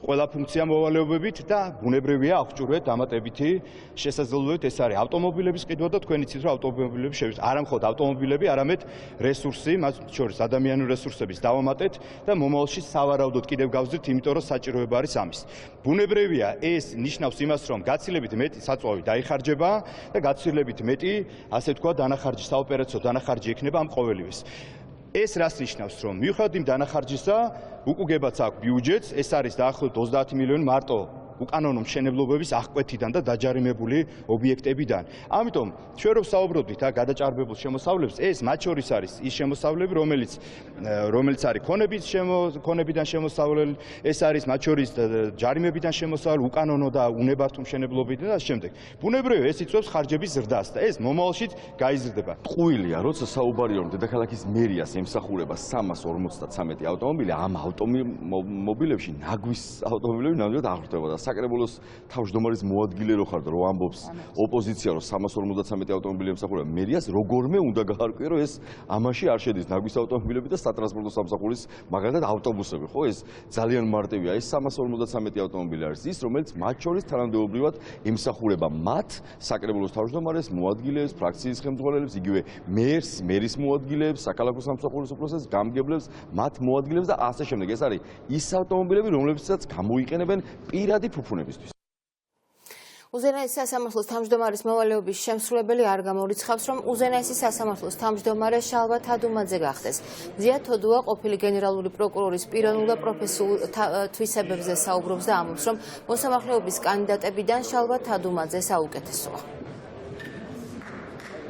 ყველა ფუნქცია მოვალეობებით და ბუნებრივია აღჭურვეთ დამატებითი შესაძლებლობით, ეს არის ავტომობილების ყიდვა და თქვენ იცით, რომ ავტომობილები შევიდეთ. არა მხოლოდ ავტომობილები, არამედ რესურსი, მათ შორის ადამიანური რესურსების დავამატეთ და მომავალში სავარაუდოდ კიდევ გავზრდით, იმიტომ რომ საჭიროება არის ამის. ბუნებრივია, ეს ნიშნავს იმას, რომ გაცილებით მეტი საწვავი დაიხარჯება და გაცილებით მეტი, ასე თქვა, დანახარჯი, საოპერაციო დანახარჯი ექნება ამ ყოველივეს. ეს რას ნიშნავს, რომ მიუხედავად იმ დანახარჯისა, უკუგებაც აქვს ბიუჯეტს, ეს არის დაახლოებით 30 მილიონი მარტო უკანონო მშენებლობების აღკვეთიდან და დაჯარიმებული ობიექტებიდან. ამიტომ ჩვენ რო საუბრობთ გადაჭარბებულ შემოსავლებს, ეს მათ შორის არის ის შემოსავლები, რომელიც არის ქონებიდან შემოსავლელი, ეს არის მათ შორის ჯარიმებიდან შემოსავლელი, უკანონო და უნებართო მშენებლობიდან და შემდეგ. ბუნებრივია, ეს იწვევს ხარჯების ზრდას და ეს მომავალშიც გაიზრდება. ტყუილია, როცა საუბარია, რომ დედაქალაქის მერიას ემსახურება 353 ავტომობილი, ამ ავტომობილებში ნაგვის ავტომობილები ნამდვილად აღრთვებოდა. საკრებულოს თავმჯდომარის მოადგილე რო ხარ და რო ამბობს ოპოზიცია, რომ 353 ავტომობილი ემსახურება მერიას, როგორმე უნდა გაარკვიო, რომ ეს ამაში არ შედის ნაგვის ავტომობილები და სატრანსპორტო სამსახურის მაგალითად ავტობუსები, ხო? ეს ძალიან მარტივია. ეს 353 ავტომობილი არის ის, რომელიც მათ შორის თანამდებობრივად ემსახურება მათ საკრებულოს თავმჯდომარეს, მოადგილეებს, ფრაქციის ხელმძღვანელებს, იგივე მერს, მერის მოადგილეებს, საქალაქო სამსახურის უფროსებს, გამგებლებს, მათ მოადგილეებს და ასე შემდეგ. ეს არის ის ავტომობილები, რომლებსაც გამოიყენებენ პირადი ფუფუნებისთვის. უზენაესი სასამართლოს თავმჯდომარის მოვალეობის შემსრულებელი არ გამორიცხავს, რომ უზენაესი სასამართლოს თავმჯდომარე შალვა თადუმაძე გახდეს. ზია თოდუა ყოფილი გენერალური პროკურორის პიროვნულ და პროფესიულ თვისებებზე საუბრობს და ამბობს, რომ მოსამართლეობის კანდიდატებიდან შალვა თადუმაძე საუკეთესოა.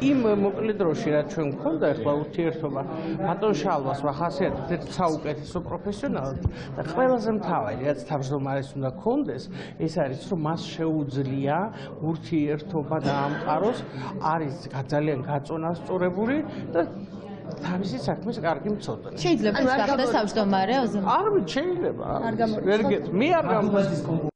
იმ მოკლე დროში რაც ჩვენ გვქონდა ახლა ურთიერთობა ბატონ შალვას ვახასიათებთ საუკეთესო პროფესიონალად და ყველაზე მთავარი რაც თავმჯდომარეს უნდა გქონდეს ეს არის რომ მას შეუძლია ურთიერთობა დაამყაროს არის ძალიან გაწონასწორებული და თავისი საქმის კარგი მცოდნე. შეიძლება გახდეს თავმჯდომარე? არ შეიძლება. ვერ გეტყვი. მე არ გამგონია.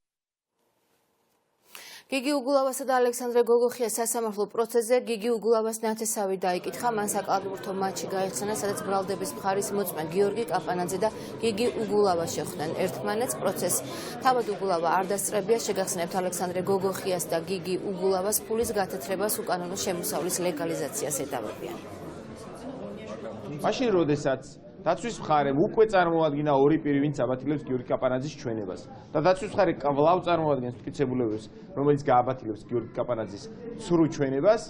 გიგი უგულავასა და ალექსანდრე გოგოხიას სასამართლო პროცესზე გიგი უგულავას ნათესავი დაიკითხა, მან საკალათბურთო მატჩი გაიხსნა, სადაც ბრალდების მხარის მოწმე გიორგი კაპანაძე და გიგი უგულავა შეხვდნენ ერთმანეთს. პროცესს თავად უგულავა არ დასწრებია, შეგახსენებთ ალექსანდრე გოგოხიას და გიგი უგულავას ფულის გათეთრებას უკანონო შემოსავლის ლეგალიზაციას ედავებიან. მაშინ როდესაც დაცვის მხარემ უკვე წარმოადგინა ორი პირი, ვინც აბათილებს გიორგი კაპანაძის ჩვენებას და დაცვის მხარე კვლავ წარმოადგენს მტკიცებულებებს, რომელიც გააბათილებს გიორგი კაპანაძის ცრუ ჩვენებას,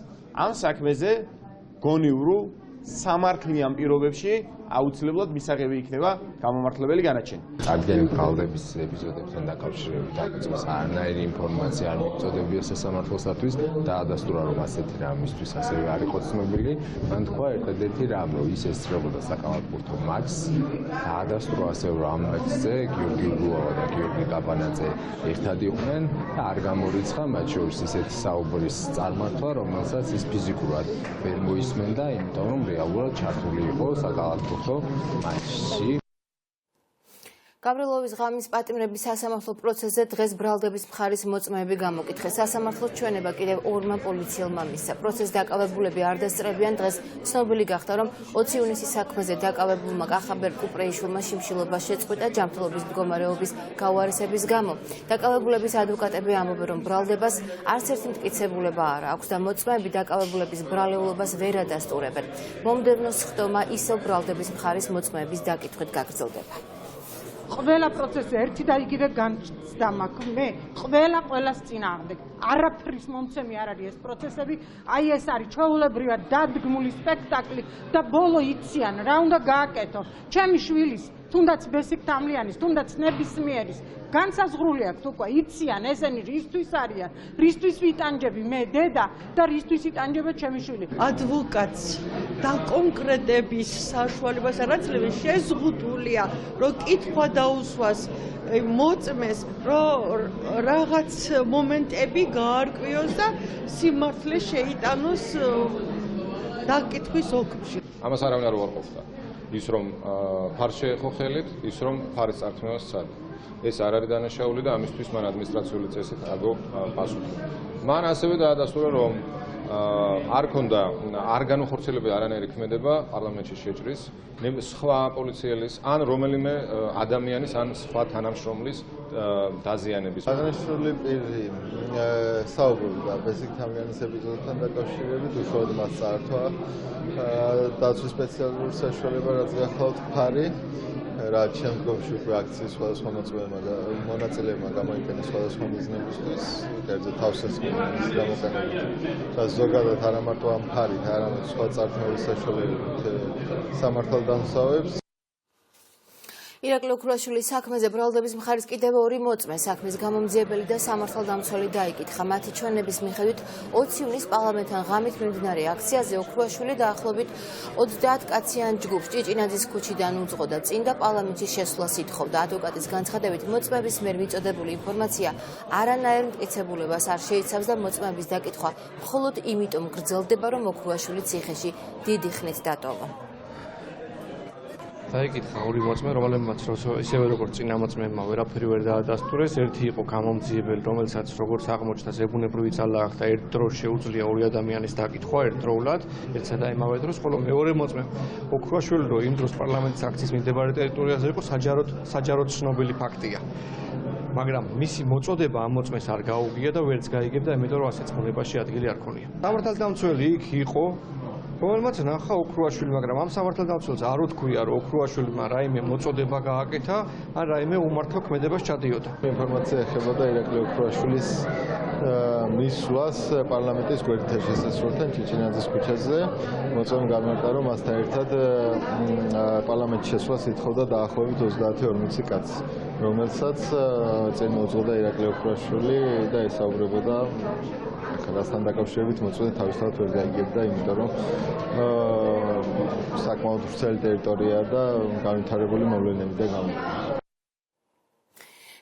ამ საქმეზე გონივრულ სამართლიან პირობებში აუცილებლად მისაღები იქნება გამომართლებელი განაჩენი. წარდგენილ ბრალდების ეპიზოდებთან დაკავშირებით დაიწყოს არანაირი ინფორმაცია არ მიწოდებია სასამართლოსათვის და ადასტურა რომ ასეთი რამისთვის ასევე არ იყო ცნობილი. მან თქვა ერთადერთი რამ რომ ის ესწრებოდა საკალათბურთო მატჩს და ადასტურა ასევე რომ ამ მატჩზე გიორგი უგულავა და გიორგი კაპანაძე ერთად იყვნენ და არ გამორიცხა მათ შორის ისეთი საუბრის წარმართვა, რომელსაც ის ფიზიკურად ვერ მოისმენდა, იმიტომ რომ რეალურად ჩართული იყო საკალათბურთო მატჩში. გავრილოვის ღამის პატიმრების სასამართლო პროცესზე დღეს ბრალდების მხარის მოწმეები გამოკითხეს. სასამართლოს ჩვენება კიდევ ორმა პოლიციელმა მისცა. პროცესს დაკავებულები არ დასწრებიან. დღეს ცნობილი გახდა, რომ 20 ივნისის საქმეზე დაკავებულმა კახაბერ კუპრეიშვილმა შიმშილობა შეწყვიტა ჯანმრთელობის მდგომარეობის გაუარესების გამო. დაკავებულების ადვოკატები ამბობენ, რომ ბრალდებას არც ერთი მტკიცებულება არ აქვს და მოწმეები დაკავებულების ბრალეულობას ვერ ადასტურებენ. მომდევნო სხდომა ისევ ბრალდების მხარის მოწმეების დაკითხვით გაგრძელდება. ყველა პროცესზე ერთი და იგივე განცდა მაქვს მე ყველას წინააღმდეგ არაფრის მომცემი არ არის ეს პროცესები აი ეს არის ჩვეულებრივად დადგმული სპექტაკლი და ბოლო იციან რა უნდა გააკეთო ჩემი შვილის თუნდაც ბესიკთამლიანის თუნდაც ნებისმიერის განსაზღვრული აქვს უკვე იციან ესენი რისთვის არიან რისთვის ვიტანჯები მე დედა და რისთვის იტანჯება ჩემი შვილი ადვოკატს და კონკრეტების საშუალებას არ აძლევენ შეზღუდულია რომ კითხვა დაუსვას მოწმეს რომ რაღაც მომენტები გაარკვიოს და სიმართლე შეიტანოს დაკითხვის ოკრში ამას არავინ არ უარყოფდა ის რომ ფარს შეეხო ხელით ის რომ ფარის წართმევას სცადა ეს არ არის დანაშაული და ამისთვის მან ადმინისტრაციული წესით აგო პასუხი. მან ასევე დაადასტურა რომ არ ქონდა არ განუხორციელებელი არანაირი ქმედება პარლამენტში შეჭრის სხვა პოლიციელის ან რომელიმე ადამიანის ან სხვა თანამშრომლის დაზიანების. აღნიშნული პირი საუბრობდა ბესიკთამლიანის ეპიზოდთან დაკავშირებით უშუალოდ მას წართვა დაცვის სპეციალური საშუალება რაც გახლავთ ფარი რაც შემდგომში უკვე აქციის სხვადასხვა მოწმეებმა და მონაწილეებმა გამოიყენეს სხვადასხვა მიზნებისთვის, კერძო თავსესმენის გამოყენებით და ზოგადად არა მარტო ამ ფარით, არამედ სხვა წართმევის საშუალებით სამართალდამცავებს. ირაკლი ოქრუაშვილის საქმეზე ბრალდების მხარის კიდევ ორი მოწმე საქმის გამომძიებელი და სამართალდამცველი დაიკითხა. მათი ჩვენების მიხედვით 20 ივნისს პარლამენტთან ღამით მიმდინარე აქციაზე ოქრუაშვილი დაახლოებით 30 კაციან ჯგუფს ჭიჭინაძის ქუჩიდან უძღოდა წინ და პარლამენტში შესვლას ითხოვდა. ადვოკატის განცხადებით მოწმეების მიერ მიწოდებული ინფორმაცია არანაირ მტკიცებულებას არ შეიცავს და მოწმეების დაკითხვა მხოლოდ იმიტომ გრძელდება, რომ ოქრუაშვილი ციხეში დიდი ხნით დატოვა. დაიკითხა ორი მოწმე, რომელმაც ისევე როგორც წინა მოწმეებმა ვერაფერი ვერ დაადასტურეს. ერთი იყო გამომძიებელი, რომელსაც როგორც აღმოჩნდა ზებუნებრივი ძალა აქვს და ერთ დროს შეუძლია ორი ადამიანის დაკითხვა ერთდროულად, ერთსა და იმავე დროს, ხოლო მეორე მოწმე ოქრუაშვილი რო იმ დროს პარლამენტის აქციის მიმდებარე ტერიტორიაზე იყო საჯაროდ ცნობილი ფაქტია. მაგრამ მისი მოწოდება ამ მოწმეს არ გაუგია და ვერც გაიგებდა, იმიტომ რომ ასეთ მონებაში ადგილი არ ქონია. სამართალდამცველი იქ იყო რომელმაც ნახა ოქრუაშვილი, მაგრამ ამ სამართალდამცველს არ უთქვია, რომ ოქრუაშვილმა რაიმე მოწოდება გააკეთა, ან რაიმე უმართო ქმედებას ჩადიოდა. ინფორმაცია ეხებოდა ირაკლი ოქრუაშვილის მისვლას პარლამენტის გვერდით შესასრულთან ჭიჭინაძის ქუჩაზე. მოწონე გამარტა რომ მასთან ერთად პარლამენტის შესვლას ითხოვდა დაახლოებით 30-40 კაცი, რომელსაც წინ მოუძღოდა ირაკლი ოქრაშვილი და ესაუბრებოდა რასთან დაკავშირებით მოწონე თავისთავად ვერ გაიგებდა, იმიტომ რომ საკმაოდ ვრცელი ტერიტორია და განვითარებული მოვლენებიდან გამომდინარე.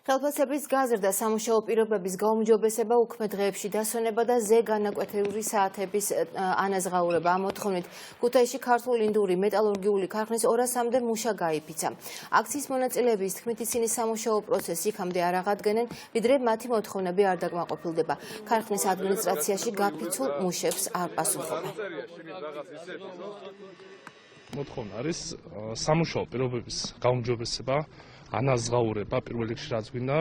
ხელფასების გაზრდა, სამუშაო პირობების გაუმჯობესება, უქმე დღეებში დასვენება და ზეგანაკვეთური საათების ანაზღაურება. ამ მოთხოვნით ქუთაისში ქართული ინდური მეტალურგიული ქარხნის 200-მდე მუშა გაიფიცა. აქციის მონაწილეების თქმით, ისინი სამუშაო პროცესს იქამდე არ აღადგენენ, ვიდრე მათი მოთხოვნები არ დაკმაყოფილდება. ქარხნის ადმინისტრაციაში გაფიცულ მუშებს არ პასუხობენ. მოთხოვნა არის სამუშაო პირობების გაუმჯობესება, ანაზღაურება პირველ რიგში რაც გვინდა,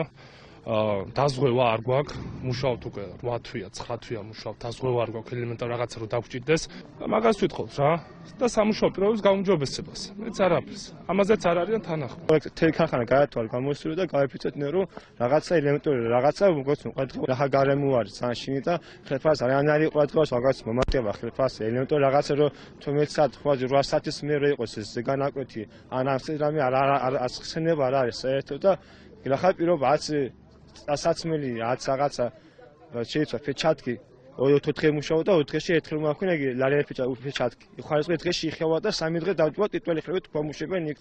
დაზღვევა არ გვაქვს, მუშაობთ უკვე 8 თვეა, 9 თვეა მუშაობთ, დაზღვევა არ გვაქვს ელემენტარ რაღაცა რომ დაგჭირდეს. მაგას ვთხოვთ რა და სამუშაო პირობების გაუმჯობესებას. მეც არაფერს. ამაზეც არ არიან თანახმად. თელი ქარხანა გაათვალე, გამოსწორე და გაიფიცეთ რომ რაღაცა ელემენტური რაღაცა მოგწონს ყურადღება. რა გარემო არის სანშინი და ხელფას არიან არის ყურადღებას მაგას მომატება ხელფას ელემენტური რაღაცა რომ 12 საათ, 8 საათის მერე იყოს ეს ზეგანაკვეთი ან ამ რამე არ ასხსენება არ არის საერთოდ და ეხლა პირობა 10 საცმელი 10 რაღაცა შეიძლება ფეჩატკი 4 დღე მუშაობა და 4 დღეში ერთხელ მაქვენა იგი ლარიანი ფეჩატკი. ხარისხი დღეში იხევა და 3 დღე დავდივა ტიტველი ხლებით გამუშებენ იქ.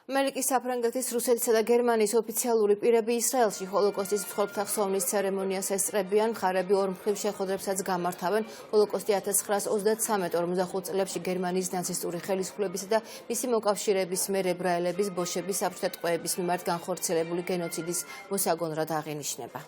ამერიკის, საფრანგეთის, რუსეთისა და გერმანიის ოფიციალური პირები ისრაელში ჰოლოკოსტის მსხვერპლთა ხსოვნის ცერემონიას ესწრებიან. მხარები ორ მხრივ შეხვედრებსაც გამართავენ. ჰოლოკოსტი 1933-45 წლებში გერმანიის ნაცისტური ხელისუფლებისა და მისი მოკავშირეების მიერ ებრაელების, ბოშების, საბჭოთა ტყვეების მიმართ განხორციელებული გენოციდის მოსაგონრად აღინიშნება.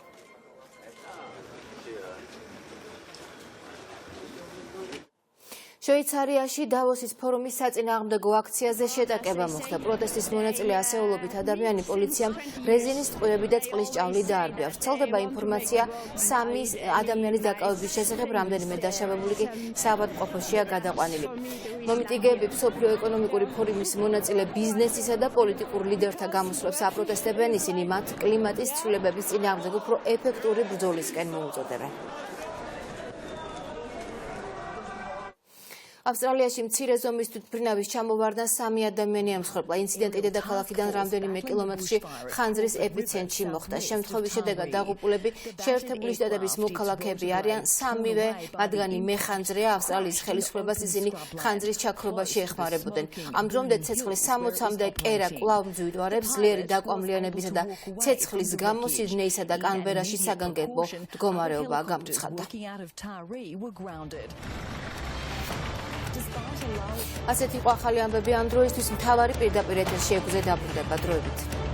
შვეიცარიაში დავოსის ფორუმის საწინააღმდეგო აქციაზე შეტაკება მოხდა. პროტესტის მონაწილე ასეულობით ადამიანი პოლიციამ რეზინის ტყვეები და წყლის ჭავლი დაარბია. ვრცელდება ინფორმაცია 3 ადამიანის დაკავების შესახებ, რამდენიმე დაშავებული კი საავადმყოფოშია გადაყვანილი. მომიტინგეები მსოფლიო ეკონომიკური ფორუმის მონაწილე ბიზნესისა და პოლიტიკურ ლიდერთა გამოსვლებს აპროტესტებენ. ისინი მათ კლიმატის ცვლილებების წინააღმდეგ უფრო ეფექტური ბრძოლისკენ მოუწოდებენ. ავსტრალიაში მცირე ზომის თვითმფრინავის ჩამოვარდნას 3 ადამიანი ამსხვერპლა. ინციდენტი დედაქალაქიდან რამდენიმე კილომეტრში ხანძრის ეპიცენტრში მოხდა. შემთხვევის შედეგად დაღუპულები შეერთებული შტატების მოქალაქეები არიან. 3-ვე მათგანი მეხანძრეა. ავსტრალიის ხელისუფლებას ისინი ხანძრის ჩაქრობაში ეხმარებოდნენ. ამ დრომდე ცეცხლის 60-მდე კერა კვლავ მძვიდვარებს. ძლიერი დაკვამლიანებისა და ცეცხლის გამო სიდნეისა და კანბერაში საგანგებო მდგომარეობა გამოცხადდა. ასეთი იყო ახალი ამბები ამ დროისთვის. მთავარი პირდაპირ ეთერში ეგვზე დაბრუნდება დროებით.